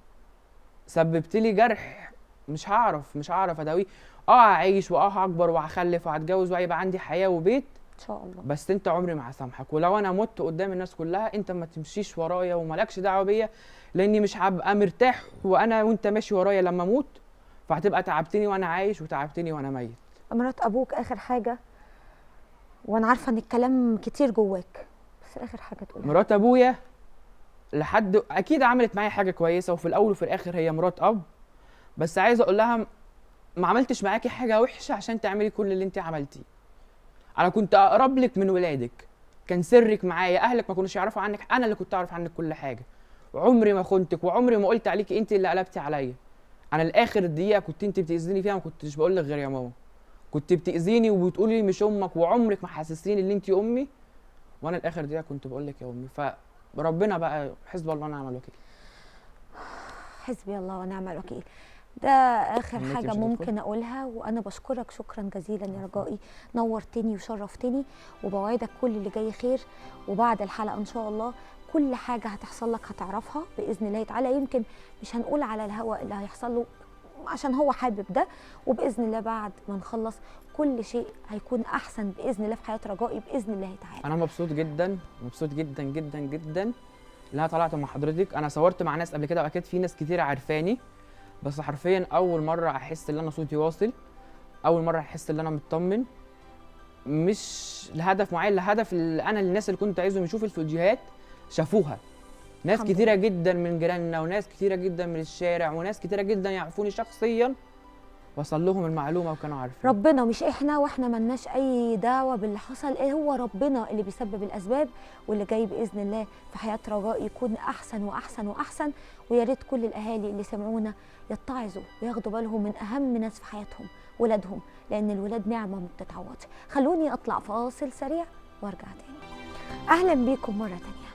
سببت لي جرح مش هعرف اداويه. هعيش هكبر وهخلف وهتجوز وهيبقى عندي حياه وبيت ان شاء الله، بس انت عمري ما هسامحك. ولو انا مت قدام الناس كلها انت ما تمشيش ورايا ومالكش دعوه بيا، لاني مش هبقى مرتاح وانت ماشي ورايا لما اموت، فهتبقى تعبتني وانا عايش وتعبتني وانا ميت. مرات ابوك اخر حاجه، وانا عارفه ان الكلام كتير جواك بس اخر حاجه تقولها. مرات ابويا لحد اكيد عملت معايا حاجه كويسه، وفي الاول وفي الاخر هي مرات اب، بس عايزه اقول لها ما عملتش معاكي حاجه وحشه عشان تعملي كل اللي انت عملتيه. انا كنت اقرب لك من ولادك، كان سرك معايا، اهلك ما كانوش يعرفوا عنك، انا اللي كنت اعرف عنك كل حاجه، وعمري ما خنتك وعمري ما قلت عليكي انت اللي قلبتي عليا. انا لاخر الدقيقه كنت انت بتاذيني فيها ما كنتش بقول لك غير يا ماما، كنت بتاذيني وبتقولي لي مش امك وعمرك ما حسستيني ان انت امي، وانا لاخر دقيقه كنت بقول لك يا امي. فربنا بقى حسبي الله ونعم الوكيل. حسبي الله ونعم الوكيل. ده اخر حاجه ممكن اقولها، وانا بشكرك شكرا جزيلا يا رجائي، نورتني وشرفتني، وبوعدك كل اللي جاي خير. وبعد الحلقه ان شاء الله كل حاجه هتحصل لك هتعرفها باذن الله تعالى. يمكن مش هنقول على الهواء اللي هيحصل له عشان هو حابب ده، وباذن الله بعد ما نخلص كل شيء هيكون احسن باذن الله في حياه رجائي باذن الله تعالى. انا مبسوط جدا جدا جدا جدا ان انا طلعت مع حضرتك. انا صورت مع ناس قبل كده واكيد في ناس كتير عارفاني، بس حرفيا اول مره احس ان انا صوتي واصل، اول مره احس ان انا مطمن، مش لهدف معين، لهدف اللي انا الناس اللي كنت عايزهم يشوفوا الفيديوهات شافوها. ناس كتيره جدا من جيراننا وناس كتيره جدا من الشارع وناس كتيره جدا يعرفوني شخصيا وصل لهم المعلومه وكانوا عارفين. ربنا مش احنا، واحنا ملناش اي دعوه باللي حصل، ايه هو ربنا اللي بيسبب الاسباب، واللي جاي باذن الله في حياه رجاء يكون احسن واحسن واحسن. ويا ريت كل الاهالي اللي سمعونا يتعظوا وياخدوا بالهم من اهم ناس في حياتهم، ولادهم، لان الولاد نعمه ما بتتعوضش. خلوني اطلع فاصل سريع وارجع تاني. اهلا بيكم مره تانيه.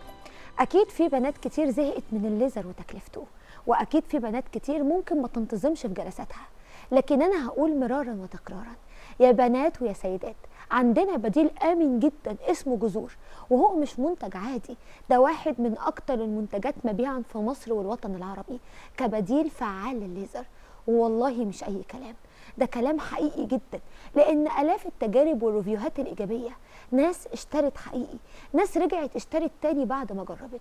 اكيد في بنات كتير زهقت من الليزر وتكلفته، واكيد في بنات كتير ممكن ما تنتظمش في جلساتها، لكن انا هقول مرارا وتكرارا يا بنات ويا سيدات، عندنا بديل امن جدا اسمه جذور، وهو مش منتج عادي، ده واحد من اكتر المنتجات مبيعا في مصر والوطن العربي كبديل فعال للليزر. والله مش اي كلام، ده كلام حقيقي جدا، لان الاف التجارب والريفيوهات الايجابيه، ناس اشترت حقيقي، ناس رجعت اشترت تاني بعد ما جربت.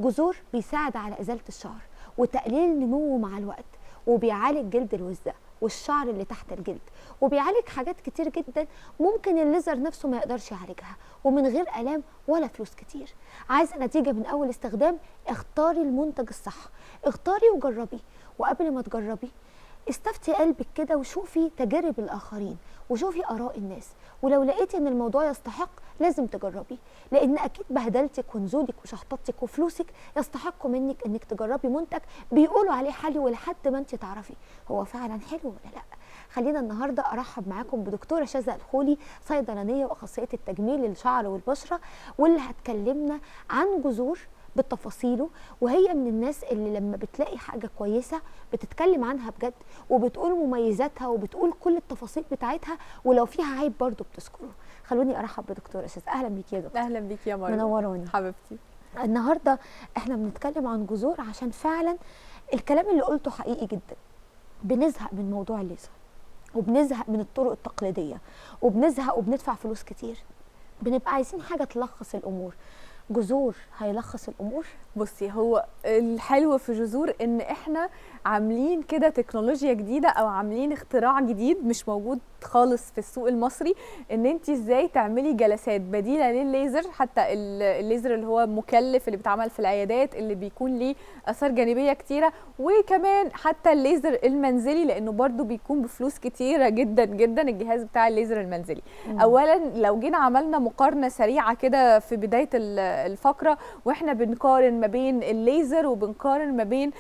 جذور بيساعد على ازاله الشعر وتقليل نموه مع الوقت، وبيعالج جلد الوزة والشعر اللي تحت الجلد، وبيعالج حاجات كتير جدا ممكن الليزر نفسه ما يقدرش يعالجها، ومن غير آلام ولا فلوس كتير. عايزه نتيجه من اول استخدام؟ اختاري المنتج الصح، اختاري وجربي، وقبل ما تجربي استفتي قلبك كده وشوفي تجارب الاخرين وشوفي اراء الناس، ولو لقيتي ان الموضوع يستحق لازم تجربي، لان اكيد بهدلتك ونزولك وشحطتك وفلوسك يستحقوا منك انك تجربي منتج بيقولوا عليه حلو لحد ما انت تعرفي هو فعلا حلو ولا لا. خلينا النهارده ارحب معاكم بدكتوره شاذة الخولي، صيدلانيه واخصائيه التجميل للشعر والبشره، واللي هتكلمنا عن جذور بتفاصيله، وهي من الناس اللي لما بتلاقي حاجه كويسه بتتكلم عنها بجد وبتقول مميزاتها وبتقول كل التفاصيل بتاعتها، ولو فيها عيب برضو بتذكره. خلوني ارحب بدكتوره شاذة. اهلا بيكي يا دكتور. اهلا بيكي يا مريم، منوراني حبيبتي. النهارده احنا بنتكلم عن جذور عشان فعلا الكلام اللي قلته حقيقي جدا. بنزهق من موضوع الليزر، وبنزهق من الطرق التقليديه، وبنزهق وبندفع فلوس كتير، بنبقى عايزين حاجه تلخص الامور. جذور هيلخص الامور؟ بصي، هو الحلو في جذور ان احنا عاملين كده تكنولوجيا جديده او عاملين اختراع جديد مش موجود خالص في السوق المصري، ان انت ازاي تعملي جلسات بديله للليزر، حتى الليزر اللي هو مكلف اللي بيتعمل في العيادات اللي بيكون ليه اثار جانبيه كتيره، وكمان حتى الليزر المنزلي لانه برضو بيكون بفلوس كتيره جدا جدا الجهاز بتاع الليزر المنزلي. اولا لو جينا عملنا مقارنه سريعه كده في بدايه الفقره واحنا بنقارن ما بين الليزر وبنقارن ما بين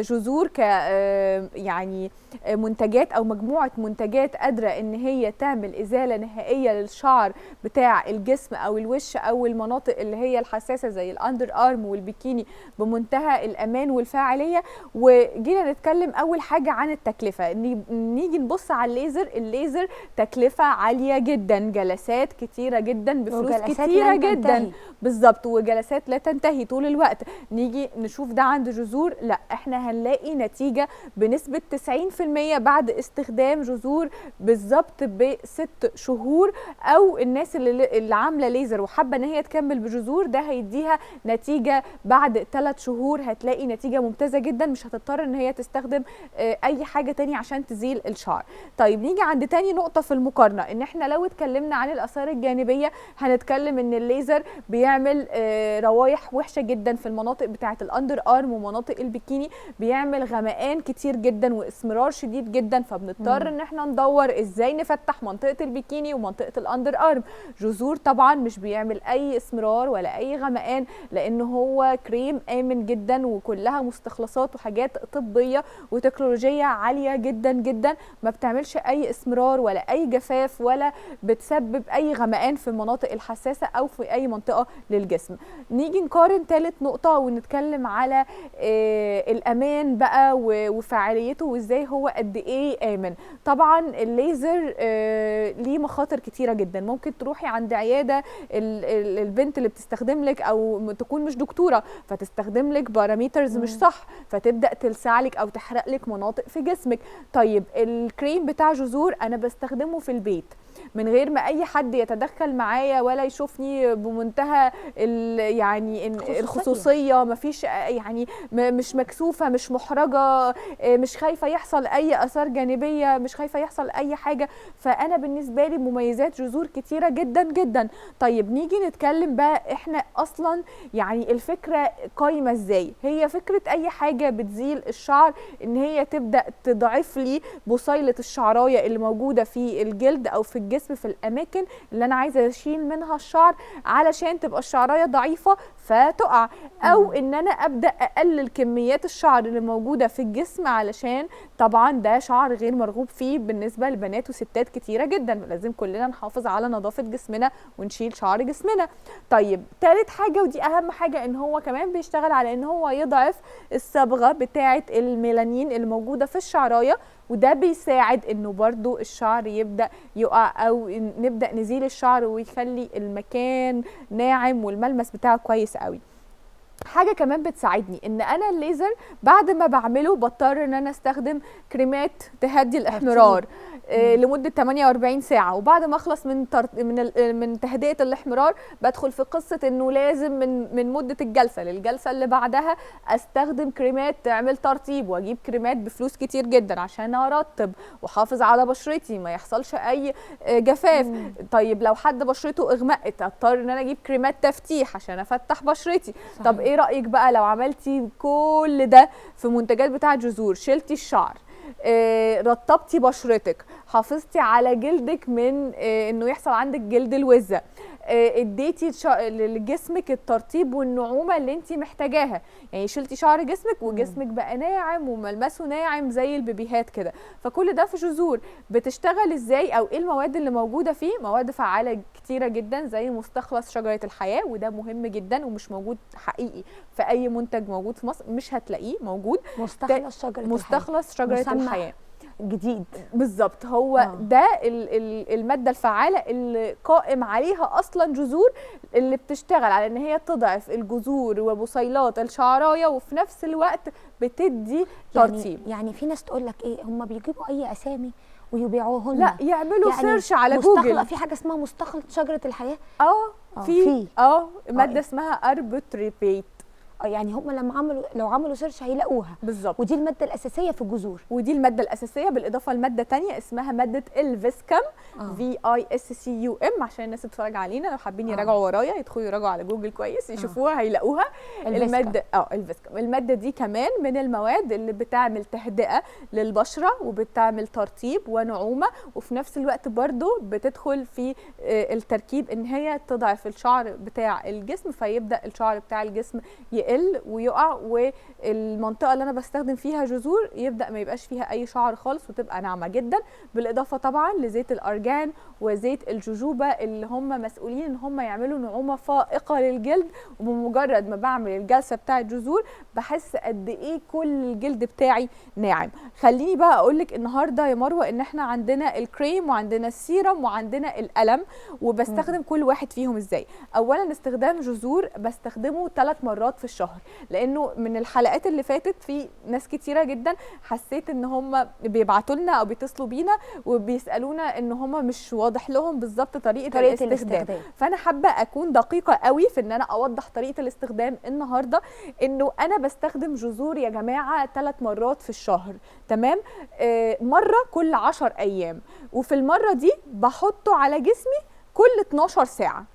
جذور ك يعني منتجات او مجموعه منتجات قادره ان هي تعمل ازاله نهائيه للشعر بتاع الجسم او الوش او المناطق اللي هي الحساسه زي الاندر ارم والبيكيني بمنتهى الامان والفاعليه. وجينا نتكلم اول حاجه عن التكلفه، نيجي نبص على الليزر تكلفه عاليه جدا، جلسات كتيره جدا بفلوس كتيره جدا بالظبط، وجلسات لا تنتهي طول الوقت. نيجي نشوف ده عند جذور، لا احنا هنلاقي نتيجه بنسبه 90% بعد استخدام جذور بالظبط ب6 شهور، او الناس اللي عامله ليزر وحابه ان هي تكمل بجذور ده هيديها نتيجه بعد 3 شهور، هتلاقي نتيجه ممتازه جدا، مش هتضطر ان هي تستخدم اي حاجه تانية عشان تزيل الشعر. طيب نيجي عند تاني نقطه في المقارنه، ان احنا لو اتكلمنا عن الاثار الجانبيه هنتكلم ان الليزر بيعمل روايح وحشه جدا في المناطق بتاعه الاندر ارم ومناطق البيكيني، بيعمل غمقان كتير جدا واسمرار شديد جدا، فبنضطر ان احنا ندور ازاي نفتح منطقه البيكيني ومنطقه الاندر ارم. جذور طبعا مش بيعمل اي اسمرار ولا اي غمقان، لان هو كريم امن جدا وكلها مستخلصات وحاجات طبيه وتكنولوجيه عاليه جدا جدا، ما بتعملش اي اسمرار ولا اي جفاف ولا بتسبب اي غمقان في المناطق الحساسه او في اي منطقه للجسم. نيجي نقارن ثالث نقطه ونتكلم على الامان بقى وفعاليته وازاي هو قد ايه امن. طبعا الليزر ليه مخاطر كتيره جدا، ممكن تروحي عند عياده البنت اللي بتستخدم لك او تكون مش دكتوره فتستخدم لك بارامترز مش صح، فتبدا تلسعلك او تحرق لك مناطق في جسمك. طيب الكريم بتاع جذور انا بستخدمه في البيت من غير ما اي حد يتدخل معايا ولا يشوفني، بمنتهى يعني الخصوصيه، مفيش يعني مش مكسوفه، مش محرجه، مش خايفه يحصل اي اثار جانبيه، مش خايفه يحصل اي حاجه. فانا بالنسبه لي مميزات جذور كتيره جدا جدا. طيب نيجي نتكلم بقى احنا اصلا يعني الفكره قايمه ازاي. هي فكره اي حاجه بتزيل الشعر ان هي تبدا تضعف لي بصيله الشعرايه اللي موجوده في الجلد او في الجسم في الاماكن اللي انا عايزه اشيل منها الشعر علشان تبقى الشعرايه ضعيفه فتقع، او ان انا ابدا اقلل كميات الشعر اللي موجوده في الجسم علشان طبعا ده شعر غير مرغوب فيه بالنسبه لبنات وستات كتيره جدا، لازم كلنا نحافظ على نظافه جسمنا ونشيل شعر جسمنا. طيب ثالث حاجه ودي اهم حاجه، ان هو كمان بيشتغل على ان هو يضعف الصبغه بتاعه الميلانين اللي موجوده في الشعرايه، وده بيساعد انه برضو الشعر يبدأ يقع او نبدأ نزيل الشعر ويخلي المكان ناعم والملمس بتاعه كويس قوي. حاجه كمان بتساعدني ان انا الليزر بعد ما بعمله بضطر ان انا استخدم كريمات تهدي الاحمرار لمده 48 ساعه، وبعد ما اخلص من تهدئه الاحمرار بدخل في قصه انه لازم من مده الجلسه للجلسه اللي بعدها استخدم كريمات تعمل ترطيب، واجيب كريمات بفلوس كتير جدا عشان ارطب واحافظ على بشرتي ما يحصلش اي جفاف. طيب لو حد بشرته اغمقت اضطر ان انا اجيب كريمات تفتيح عشان افتح بشرتي. صحيح. طب ايه رايك بقى لو عملتي كل ده في منتجات بتاعه جذور، شلتي الشعر، رطبتي بشرتك، حافظتي على جلدك من انه يحصل عندك جلد الوزه، اديتي لجسمك الترطيب والنعومه اللي انت محتاجاها، يعني شلتي شعر جسمك وجسمك بقى ناعم وملمسه ناعم زي البيبيهات كده. فكل ده في جذور. بتشتغل ازاي او ايه المواد اللي موجوده فيه؟ مواد فعاله كتيره جدا زي مستخلص شجره الحياه، وده مهم جدا ومش موجود حقيقي في اي منتج موجود في مصر، مش هتلاقيه موجود. مستخلص شجره الحياه جديد بالظبط. هو ده الماده الفعاله اللي قائم عليها اصلا جذور، اللي بتشتغل على ان هي تضعف الجذور وبصيلات الشعرايه وفي نفس الوقت بتدي ترطيب. يعني في ناس تقول لك ايه، هم بيجيبوا اي اسامي ويبيعوهن، لا يعملوا يعني سيرش على جوجل. في حاجه اسمها مستخلص شجره الحياه، في ماده اسمها اربوتريبيت، يعني هم لو عملوا سيرش هيلاقوها بالظبط. ودي الماده الاساسيه في الجذور، ودي الماده الاساسيه بالاضافه لماده ثانيه اسمها ماده الفيسكم VISCUM، عشان الناس تتفرج علينا لو حابين يراجعوا ورايا يدخلوا يراجعوا على جوجل كويس يشوفوها هيلاقوها. الماده الفيسكم، الماده دي كمان من المواد اللي بتعمل تهدئه للبشره وبتعمل ترطيب ونعومه، وفي نفس الوقت برضو بتدخل في التركيب ان هي تضعف الشعر بتاع الجسم، فيبدا الشعر بتاع الجسم يقل ويقع، والمنطقه اللي انا بستخدم فيها جذور يبدا ما يبقاش فيها اي شعر خالص وتبقى ناعمه جدا. بالاضافه طبعا لزيت الارجان وزيت الجوجوبا اللي هم مسؤولين ان هم يعملوا نعومه فائقه للجلد، وبمجرد ما بعمل الجلسه بتاعه جذور بحس قد ايه كل الجلد بتاعي ناعم. خليني بقى اقول لك النهارده يا مروه ان احنا عندنا الكريم وعندنا السيرم وعندنا القلم، وبستخدم كل واحد فيهم ازاي. اولا استخدام جذور بستخدمه 3 مرات في الشهر، لانه من الحلقات اللي فاتت في ناس كتيره جدا حسيت ان هم بيبعتوا لنا او بيتصلوا بينا وبيسالونا ان هم مش واضح لهم بالظبط طريقه الاستخدام. فانا حابه اكون دقيقه قوي في ان انا اوضح طريقه الاستخدام النهارده، انه انا بستخدم جذور يا جماعه 3 مرات في الشهر، تمام؟ مره كل 10 ايام، وفي المره دي بحطه على جسمي كل 12 ساعه.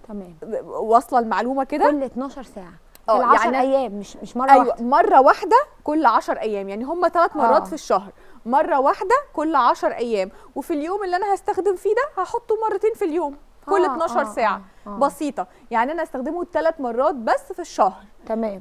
تمام، واصله المعلومه كده؟ كل 12 ساعه في 10 يعني ايام، مش مره واحده. مره واحده كل 10 ايام، يعني هم 3 مرات في الشهر، مره واحده كل 10 ايام، وفي اليوم اللي انا هستخدم فيه ده هحطه مرتين في اليوم كل 12 ساعه. بسيطه، يعني انا استخدمه 3 مرات بس في الشهر.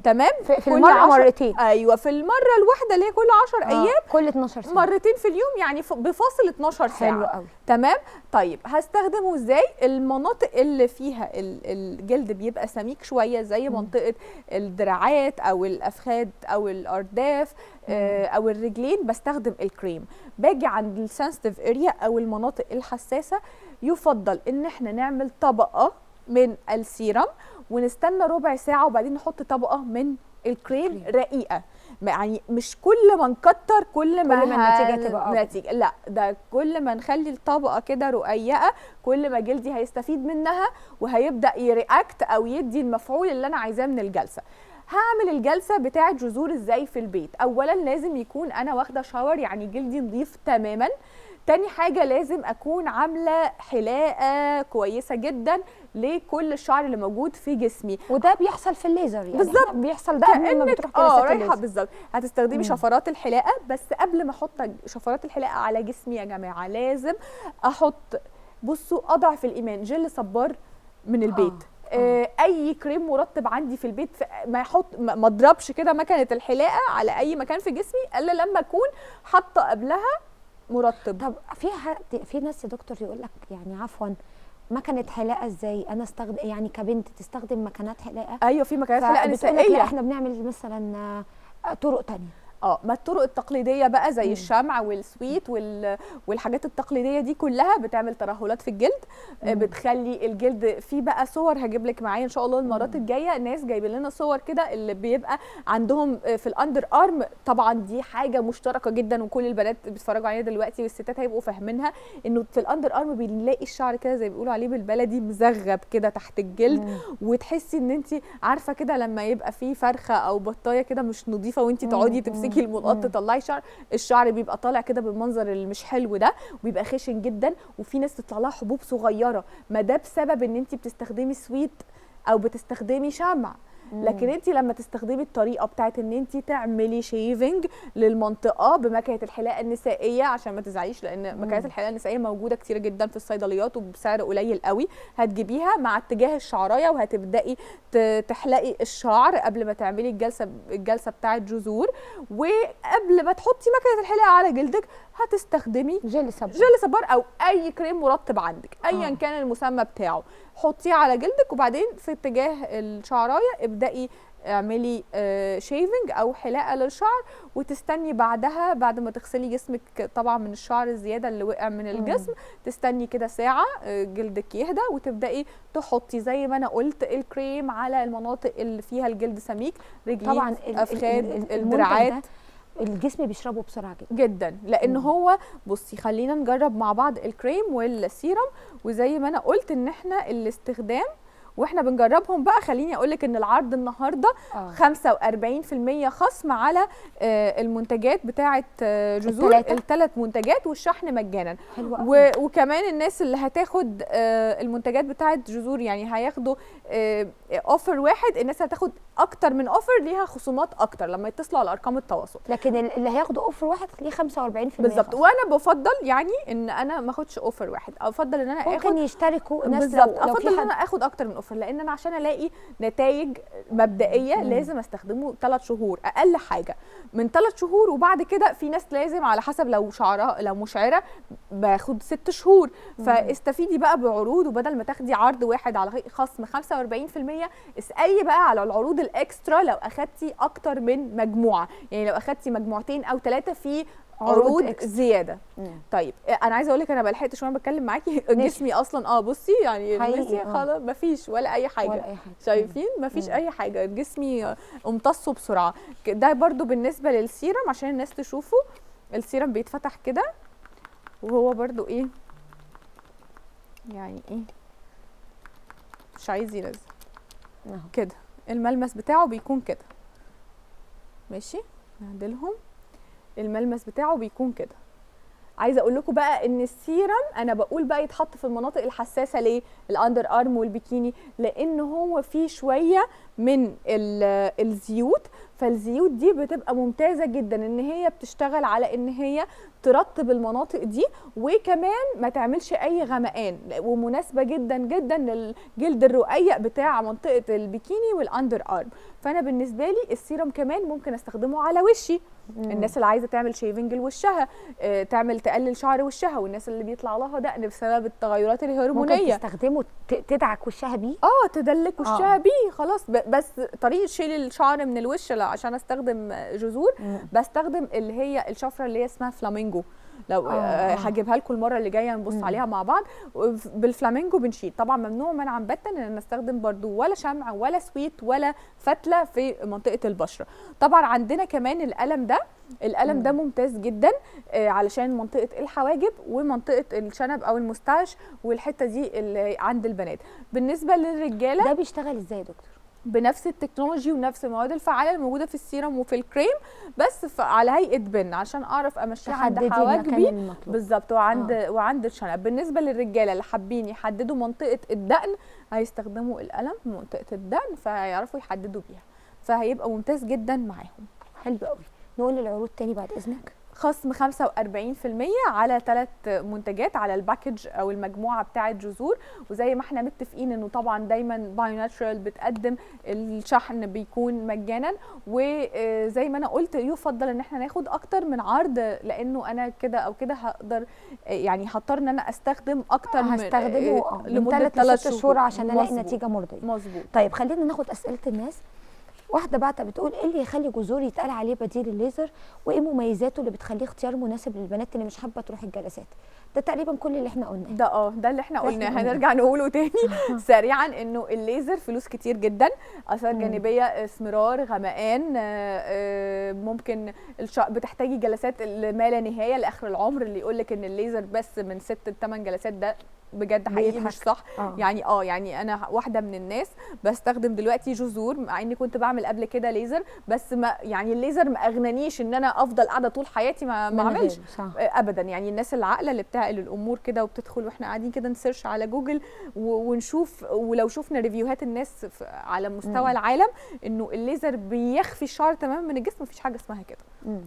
تمام في المره مرتين. ايوه، في المره الواحده اللي هي كل 10 ايام كل 12 ساعه، مرتين في اليوم، يعني بفاصل 12 ساعه. حلو قوي. تمام. طيب هستخدمه ازاي؟ المناطق اللي فيها الجلد بيبقى سميك شويه زي منطقه الدراعات او الافخاذ او الارداف او الرجلين بستخدم الكريم. باجي عند السنسيتيف اريا او المناطق الحساسه يفضل ان احنا نعمل طبقه من السيرم ونستنى ربع ساعه وبعدين نحط طبقه من الكريم رقيقه. يعني مش كل ما نكتر كل ما النتيجه تبقى نتيجه، لا، ده كل ما نخلي الطبقه كده رقيقه كل ما جلدي هيستفيد منها وهيبدا يرياكت او يدي المفعول اللي انا عايزاه من الجلسه. هعمل الجلسه بتاعه جذور ازاي في البيت؟ اولا لازم يكون انا واخده شاور، يعني جلدي نظيف تماما. تاني حاجه لازم اكون عامله حلاقه كويسه جدا لكل الشعر اللي موجود في جسمي، وده بيحصل في الليزر. يعني بالظبط بيحصل ده قبل ما بتروح جلسات رايحه بالظبط. هتستخدمي شفرات الحلاقه، بس قبل ما احط شفرات الحلاقه على جسمي يا جماعه لازم احط، بصوا، اضعف الايمان جل صبار من البيت. اي كريم مرطب عندي في البيت ما اضربش كده مكنه الحلاقه على اي مكان في جسمي الا لما اكون حاطه قبلها مرطب. طب في ناس يا دكتور يقول لك يعني عفوا مكنه حلاقه ازاي انا استخدم، يعني كبنت تستخدم مكنات حلاقه؟ ايوه في مكنات حلاقه نسائيه. لا احنا بنعمل مثلا طرق تانية. ما الطرق التقليديه بقى زي الشمع والسويت والحاجات التقليديه دي كلها بتعمل ترهلات في الجلد، بتخلي الجلد في بقى صور هجيب لك معايا ان شاء الله المرات الجايه، ناس جايبين لنا صور كده اللي بيبقى عندهم في الاندر ارم. طبعا دي حاجه مشتركه جدا وكل البنات بيتفرجوا عليها دلوقتي والستات هيبقوا فاهمينها، انه في الاندر ارم بنلاقي الشعر كده زي بيقولوا عليه بالبلدي مزغب كده تحت الجلد، وتحسي ان انت عارفه كده لما يبقى في فرخه او بطايه كده مش نظيفه وانت تقعدي تمسكي المنقط تطلعي الشعر بيبقى طالع كده بالمنظر اللي مش حلو ده، وبيبقى خشن جدا، وفي ناس تطلع لها حبوب صغيره، ما ده بسبب ان انت بتستخدمي سويت او بتستخدمي شمع. لكن انت لما تستخدمي الطريقه بتاعت ان انت تعملي شيفنج للمنطقه بمكنه الحلاقه النسائيه، عشان ما تزعليش لان مكنات الحلاقه النسائيه موجوده كتير جدا في الصيدليات وبسعر قليل قوي، هتجيبيها مع اتجاه الشعرايه وهتبداي تحلقي الشعر قبل ما تعملي الجلسه بتاعت جذور، وقبل ما تحطي مكنه الحلاقه على جلدك هتستخدمي جل صبار او اي كريم مرطب عندك ايا كان المسمى بتاعه، حطيه على جلدك وبعدين في اتجاه الشعرايه ابدأي اعملي شيفنج او حلاقه للشعر، وتستني بعدها بعد ما تغسلي جسمك طبعا من الشعر الزياده اللي وقع من الجسم، تستني كده ساعه جلدك يهدى وتبداي تحطي زي ما انا قلت الكريم على المناطق اللي فيها الجلد سميك، رجلين طبعا افخاد الدراعات. الجسم بيشربه بسرعه جدا لان هو بصي خلينا نجرب مع بعض الكريم والسيرم، وزي ما انا قلت ان احنا الاستخدام واحنا بنجربهم بقى، خليني اقول لك ان العرض النهارده 45% خصم على المنتجات بتاعه جذور الثلاث منتجات والشحن مجانا. وكمان الناس اللي هتاخد المنتجات بتاعه جذور يعني هياخدوا اوفر واحد، الناس هتاخد اكتر من اوفر ليها خصومات اكتر لما يتصلوا على ارقام التواصل، لكن اللي هياخدوا اوفر واحد ليه 45% بالظبط. وانا بفضل يعني ان انا ما اخدش اوفر واحد، افضل ان انا اخد ممكن يشتركوا ناس بالظبط، افضل ان انا اخد اكتر من اوفر، لان انا عشان الاقي نتائج مبدئيه لازم استخدمه 3 شهور اقل حاجه، من 3 شهور وبعد كده في ناس لازم على حسب لو شعرها لو مشعره باخد 6 شهور، فاستفيدي بقى بعروض، وبدل ما تاخدي عرض واحد على خصم 45% اسألي بقى على العروض الاكسترا لو اخدتي اكتر من مجموعه، يعني لو اخدتي مجموعتين او 3 في عروض زياده. طيب انا عايزه اقول لك انا ما لحقتش وانا بتكلم معاكي جسمي اصلا بصي يعني جسمي خلاص ما فيش ولا اي حاجه شايفين ما فيش اي حاجه، جسمي امتصه بسرعه. ده برضو بالنسبه للسيرم عشان الناس تشوفوا السيرم بيتفتح كده وهو برضو ايه يعني ايه مش عايز يلزق كده، الملمس بتاعه بيكون كده ماشي، نعدلهم الملمس بتاعه بيكون كده. عايزه اقول لكم بقى ان السيرم انا بقول بقى يتحط في المناطق الحساسه ليه، الاندر ارم والبيكيني، لان هو فيه شويه من الزيوت، فالزيوت دي بتبقى ممتازه جدا ان هي بتشتغل على ان هي ترطب المناطق دي، وكمان ما تعملش اي غمقان، ومناسبه جدا جدا للجلد الرقيق بتاع منطقه البيكيني والاندر ارم. فانا بالنسبه لي السيرم كمان ممكن استخدمه على وشي، الناس اللي عايزه تعمل شيفنج لوشها، تقلل شعر وشها، والناس اللي بيطلع لها دقن بسبب التغيرات الهرمونيه ممكن تستخدمه تدعك وشها بيه، تدلك وشها بيه خلاص. بس طريقه شيل الشعر من الوش عشان استخدم جذور بستخدم اللي هي الشفره اللي هي اسمها فلامينجو، لو هجيبها لكم المره اللي جايه نبص عليها مع بعض. بالفلامينجو بنشيل، طبعا ممنوع منعا باتا ان نستخدم برضو ولا شمع ولا سويت ولا فتله في منطقه البشره. طبعا عندنا كمان القلم ده ممتاز جدا علشان منطقه الحواجب ومنطقه الشنب او المستاش والحته دي اللي عند البنات. بالنسبه للرجاله ده بيشتغل ازاي يا دكتور؟ بنفس التكنولوجي ونفس المواد الفعاله الموجوده في السيرم وفي الكريم، بس على هيئه بن عشان اعرف امشيها عند حواجبي بالظبط وعند الشنب. بالنسبه للرجاله اللي حابين يحددوا منطقه الدقن هيستخدموا القلم في منطقه الدقن فهيعرفوا يحددوا بيها، فهيبقى ممتاز جدا معاهم. حلو قوي. نقول العروض تاني بعد اذنك. خصم 45% على 3 منتجات على الباكج او المجموعه بتاعه جذور، وزي ما احنا متفقين انه طبعا دايما بايو ناتشرال بتقدم الشحن بيكون مجانا، وزي ما انا قلت يفضل ان احنا ناخد اكتر من عرض، لانه انا كده او كده هقدر يعني هضطر ان انا استخدم اكتر هستخدمه لمده 3 شهور عشان الاقي نتيجه مرضيه. مظبوط. طيب خلينا ناخد اسئله الناس. واحده بعتها بتقول ايه اللي يخلي جذور يتقال عليه بديل الليزر، وايه مميزاته اللي بتخليه اختيار مناسب للبنات اللي مش حابه تروح الجلسات؟ ده تقريبا كل اللي احنا قلناه. ده اللي احنا قلناه. هنرجع نقوله تاني سريعا، انه الليزر فلوس كتير جدا، اثار جانبيه اسمرار، غمقان، ممكن بتحتاجي جلسات ما لا نهايه لاخر العمر. اللي يقول لك ان الليزر بس من 6 ل 8 جلسات ده بجد حقيقي مش صح. يعني انا واحده من الناس بستخدم دلوقتي جذور، مع اني كنت بعمل قبل كده ليزر، بس ما يعني الليزر ما اغنانيش ان انا افضل قاعده طول حياتي ما اعملش ابدا. يعني الناس العاقله اللي بتعقل الامور كده وبتدخل واحنا قاعدين كده نسيرش على جوجل ونشوف، ولو شفنا ريفيوهات الناس على مستوى العالم انه الليزر بيخفي الشعر تماما من الجسم. مفيش حاجه اسمها كده.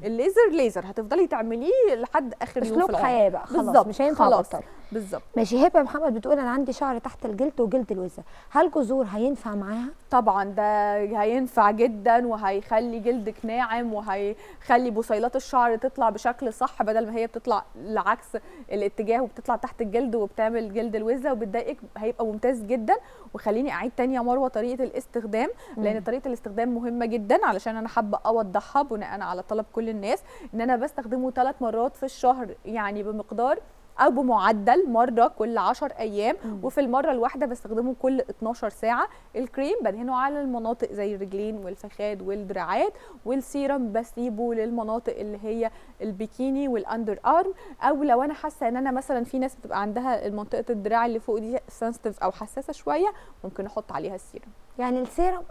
الليزر ليزر هتفضلي تعمليه لحد اخر يوم في العمر. حياه بقى خلاص، مش هينفع ابطل. بالظبط. ماشي. هبه محمد بتقول انا عندي شعر تحت الجلد وجلد الوزه، هل جذور هينفع معاها؟ طبعا ده هينفع جدا، وهيخلي جلدك ناعم، وهيخلي بصيلات الشعر تطلع بشكل صح، بدل ما هي بتطلع العكس الاتجاه وبتطلع تحت الجلد وبتعمل جلد الوزه وبتضايقك. هيبقى ممتاز جدا. وخليني اعيد تاني يا مروه طريقه الاستخدام، لان طريقه الاستخدام مهمه جدا، علشان انا حابه اوضحها بناء على طلب كل الناس. ان انا بستخدمه 3 مرات في الشهر، يعني بمقدار او بمعدل مره كل 10 ايام، وفي المره الواحده بستخدمه كل 12 ساعه. الكريم بدهنه على المناطق زي الرجلين والفخاد والدراعات، والسيرم بسيبه للمناطق اللي هي البيكيني والاندر ارم. او لو انا حاسه ان انا مثلا، في ناس بتبقى عندها منطقه الدراع اللي فوق دي سنسيتيف او حساسه شويه، ممكن احط عليها السيرم. يعني السيرم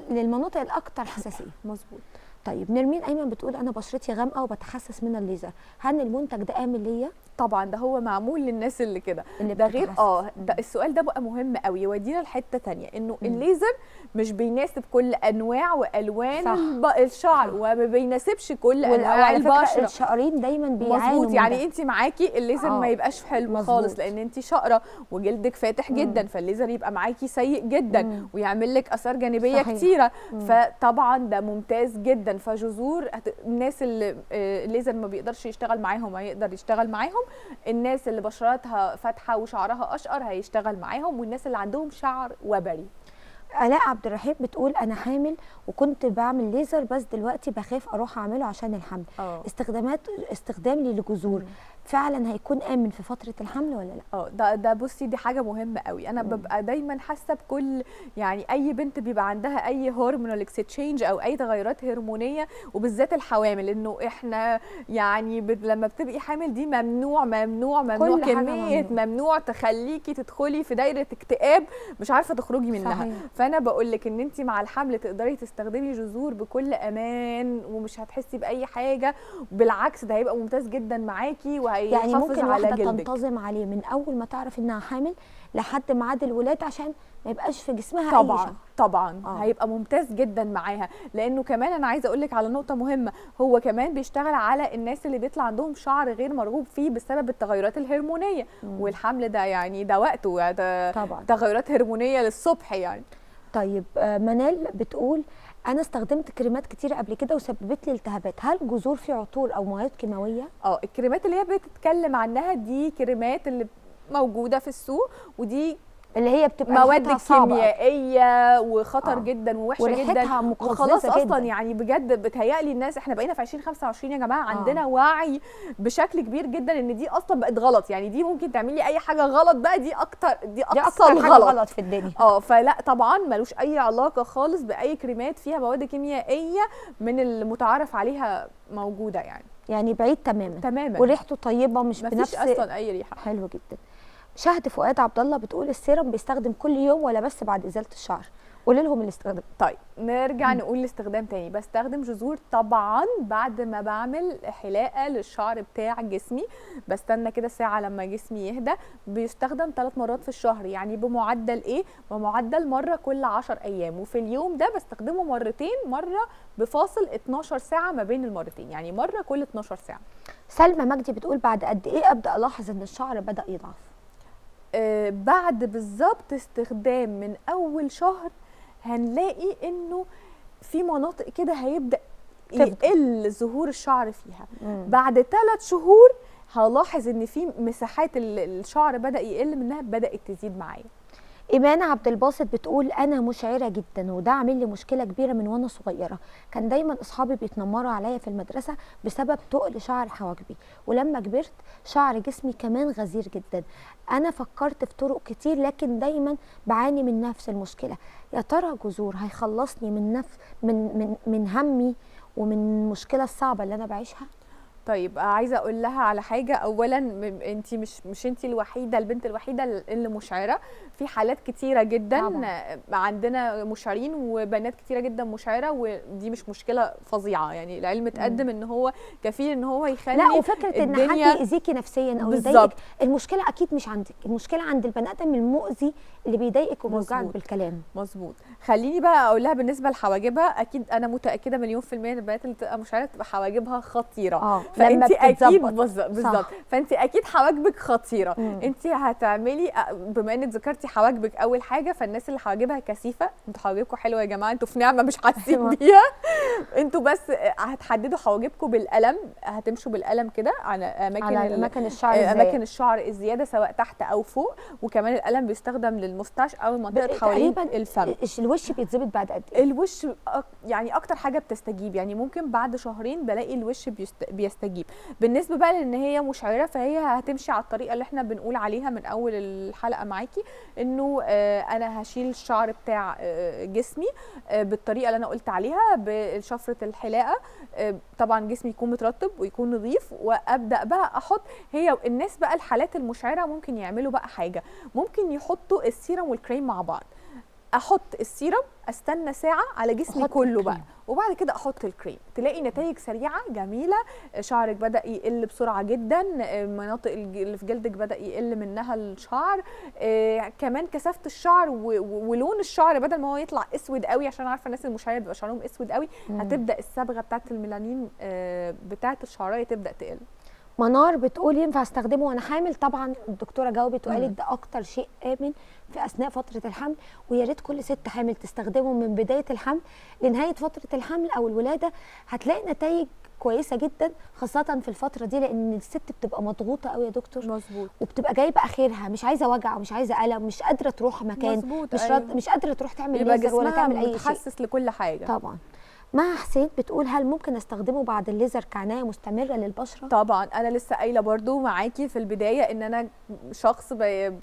للمناطق الاكثر حساسيه. مظبوط. طيب نرمين ايمن بتقول انا بشرتي غامقه وبتحسس من الليزر، هل المنتج ده امن ليا؟ طبعا ده هو معمول للناس اللي كده. ده غير ده السؤال ده بقى مهم قوي، يودينا لحته ثانيه، انه الليزر مش بيناسب كل انواع والوان الشعر، وما بيناسبش كل انواع البشره. الشقرين دايما بيعانوا. مظبوط. يعني انت معاكي الليزر ما يبقاش حلو خالص، لان انت شقره وجلدك فاتح جدا، فالليزر يبقى معاكي سيء جدا ويعمل لك اثار جانبيه كتيره. فطبعا ده ممتاز جدا. فجذور الناس اللي الليزر ما بيقدرش يشتغل معاهم هيقدر يشتغل معاهم، الناس اللي بشرتها فاتحه وشعرها اشقر هيشتغل معاهم، والناس اللي عندهم شعر وبري. آلاء عبد الرحيم بتقول انا حامل وكنت بعمل ليزر، بس دلوقتي بخاف اروح اعمله عشان الحمل. استخدامي للجذور فعلا هيكون امن في فتره الحمل ولا لا؟ ده بصي دي حاجه مهمه قوي. انا ببقى دايما حاسه بكل، يعني اي بنت بيبقى عندها اي هرمونال اكستشينج او اي تغيرات هرمونيه، وبالذات الحوامل، انه احنا يعني لما بتبقي حامل دي ممنوع كميه ممنوع تخليكي تدخلي في دايره اكتئاب مش عارفه تخرجي منها. صحيح. فانا بقول لك ان انت مع الحمل تقدري تستخدمي جذور بكل امان، ومش هتحسي باي حاجه، بالعكس ده هيبقى ممتاز جدا معاكي، يعني ممكن واحده تنتظم عليه من اول ما تعرف انها حامل لحد ميعاد الولاده، عشان ما يبقاش في جسمها طبعا اي شعر. طبعا هيبقى ممتاز جدا معاها. لانه كمان انا عايزه اقول لك على نقطه مهمه، هو كمان بيشتغل على الناس اللي بيطلع عندهم شعر غير مرغوب فيه بسبب التغيرات الهرمونيه. والحمل ده يعني ده وقته، ده طبعا تغيرات هرمونيه للصبح يعني. طيب منال بتقول انا استخدمت كريمات كتير قبل كده وسببت لي التهابات، هل جذور فيه عطور او مواد كيماويه؟ الكريمات اللي هي بتتكلم عنها دي كريمات اللي موجوده في السوق، ودي اللي هي بتبقى مواد كيميائيه وخطر جدا ووحشه جدا وخلاص اصلا. يعني بجد بتهيألي الناس، احنا بقينا في 2025 يا جماعه عندنا وعي بشكل كبير جدا ان دي اصلا بقت غلط. يعني دي ممكن تعملي اي حاجه غلط بقى، دي اقصى غلط في الدنيا. فلا طبعا ملوش اي علاقه خالص باي كريمات فيها مواد كيميائيه من المتعارف عليها موجوده. يعني بعيد تماما وريحته طيبه، مش بنفس اصلا اي ريحه. حلو جدا. شهد فؤاد عبد الله بتقول السيرم بيستخدم كل يوم ولا بس بعد ازاله الشعر؟ قولي لهم الاستخدام. طيب نرجع نقول الاستخدام تاني. بستخدم جذور طبعا بعد ما بعمل حلاقه للشعر بتاع جسمي، بستنى كده ساعه لما جسمي يهدى. بيستخدم 3 مرات في الشهر، يعني بمعدل بمعدل مره كل 10 ايام، وفي اليوم ده بستخدمه مرتين، مره بفاصل 12 ساعه ما بين المرتين، يعني مره كل 12 ساعه. سلمى مجدي بتقول بعد قد ايه ابدا الاحظ ان الشعر بدا يضعف؟ بعد بالظبط استخدام من اول شهر هنلاقي انه في مناطق كده هيبدا يقل ظهور الشعر فيها. بعد 3 شهور هلاحظ ان في مساحات الشعر بدا يقل منها، بدات تزيد معايا. ايمان عبد الباسط بتقول انا مشعره جدا وده عامل لي مشكله كبيره من وانا صغيره. كان دايما اصحابي بيتنمروا عليا في المدرسه بسبب تقل شعر حواجبي، ولما كبرت شعر جسمي كمان غزير جدا. انا فكرت في طرق كتير لكن دايما بعاني من نفس المشكله. يا ترى جذور هيخلصني من همي ومن المشكله الصعبه اللي انا بعيشها؟ طيب عايزه اقول لها على حاجه. اولا انت مش انت الوحيده، البنت الوحيده اللي مشعره، في حالات كتيره جدا طبعا. عندنا مشعرين وبنات كتيره جدا مشعره، ودي مش مشكله فظيعه يعني. العلم اتقدم ان هو كفيل ان هو يخلي لا، وفكره ان حد يأذيكي نفسيا او يضايقك، المشكله اكيد مش عندك، المشكله عند البني ادم المؤذي اللي بيضايقك وبيوجعك بالكلام. مظبوط. خليني بقى اقول لها بالنسبه لحواجبها، اكيد انا متاكده مليون في الميه ان البنات اللي بتبقى مشعره بتبقى حواجبها خطيره. فانت اكيد بالظبط، فانت اكيد حواجبك خطيره. انت هتعملي، بما انك ذكرتي حواجبك اول حاجه، فالناس اللي حواجبها كثيفه، انتوا حواجبكم حلوه يا جماعه، انتوا في نعمه مش حاسين بيها. انتوا بس هتحددوا حواجبكم بالقلم، هتمشوا بالقلم كده على اماكن الشعر الزياده سواء تحت او فوق، وكمان القلم بيستخدم للمستاش او المنطقه حوالين الفم. الوش بيتظبط بعد قد ايه؟ الوش يعني اكتر حاجه بتستجيب، يعني ممكن بعد شهرين بلاقي الوش بيستجيب. بالنسبه بقى لان هي مشعره، فهي هتمشي على الطريقه اللي احنا بنقول عليها من اول الحلقه معاكي، انه انا هشيل الشعر بتاع جسمي بالطريقه اللي انا قلت عليها، بشفره الحلاقه. طبعا جسمي يكون مترطب ويكون نظيف، وابدا بقى احط. هي الناس بقى الحالات المشعره ممكن يعملوا بقى حاجه، ممكن يحطوا السيرم والكريم مع بعض. احط السيرم، استنى ساعه على جسمي كله بقى، وبعد كده احط الكريم، تلاقي نتائج سريعه جميله. شعرك بدا يقل بسرعه جدا، المناطق اللي في جلدك بدا يقل منها الشعر، كمان كثافه الشعر ولون الشعر بدل ما هو يطلع اسود قوي، عشان عارفه الناس المشعره بيبقى شعرهم اسود قوي، هتبدا الصبغه بتاعه الميلانين بتاعه الشعرايه تبدا تقل. منار بتقول ينفع استخدمه وانا حامل؟ طبعا الدكتوره جاوبت وقالت ده اكتر شيء امن في اثناء فتره الحمل، ويا ريت كل ست حامل تستخدمه من بدايه الحمل لنهايه فتره الحمل او الولاده. هتلاقي نتائج كويسه جدا، خاصه في الفتره دي، لان الست بتبقى مضغوطه قوي يا دكتور. مظبوط. وبتبقى جايبه اخرها، مش عايزه وجع ومش عايزه الم، مش قادره تروح مكان، مش قادره تروح تعمل ليزر ولا تعمل اي شيء، متحسس لكل حاجه. طبعا. مع حسين بتقول هل ممكن استخدمه بعد الليزر كعنايه مستمره للبشره؟ طبعا. انا لسه قايله برضو معاكي في البدايه ان انا شخص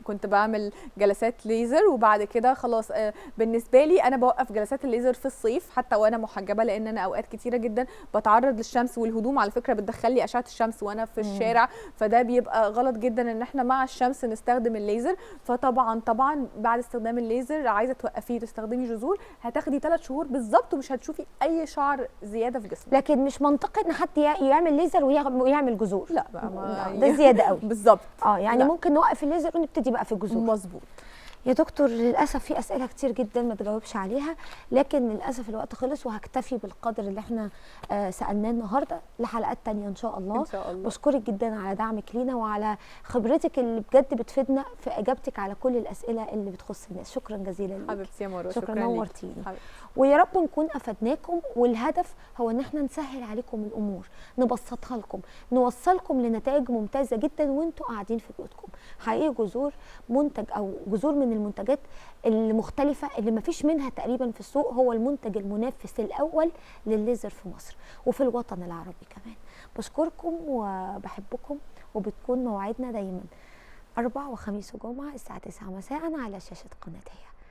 كنت بعمل جلسات ليزر، وبعد كده خلاص بالنسبه لي انا بوقف جلسات الليزر في الصيف حتى وانا محجبه، لان انا اوقات كتيره جدا بتعرض للشمس، والهدوم على فكره بتدخل لي اشعه الشمس وانا في الشارع، فده بيبقى غلط جدا ان احنا مع الشمس نستخدم الليزر. فطبعا بعد استخدام الليزر عايزه توقفيه تستخدمي جذور، هتاخدي 3 شهور بالظبط ومش هتشوفي اي شعر زياده في جسمك. لكن مش منطقي ان حد يعمل ليزر ويعمل جذور. لا بقى ده زياده قوي. بالظبط. يعني لا. ممكن نوقف الليزر ونبتدي بقى في الجذور. مظبوط. يا دكتور للاسف في اسئله كتير جدا ما تجاوبش عليها، لكن للاسف الوقت خلص، وهكتفي بالقدر اللي احنا سالناه النهارده لحلقات تانية ان شاء الله. ان شاء الله. بشكرك جدا على دعمك لينا وعلى خبرتك اللي بجد بتفيدنا في اجابتك على كل الاسئله اللي بتخص الناس. شكرا جزيلا ليك حبيبتي يا مروه، شكرا نورتيني. ويا رب نكون افدناكم، والهدف هو ان احنا نسهل عليكم الامور، نبسطها لكم، نوصلكم لنتائج ممتازه جدا وانتوا قاعدين في بيوتكم. حقيقي جذور منتج او جذور من المنتجات المختلفه اللي ما فيش منها تقريبا في السوق، هو المنتج المنافس الاول للليزر في مصر وفي الوطن العربي كمان. بشكركم وبحبكم، وبتكون موعدنا دايما 4 وخميس وجمعه الساعه 9 مساء على شاشه قناه هي.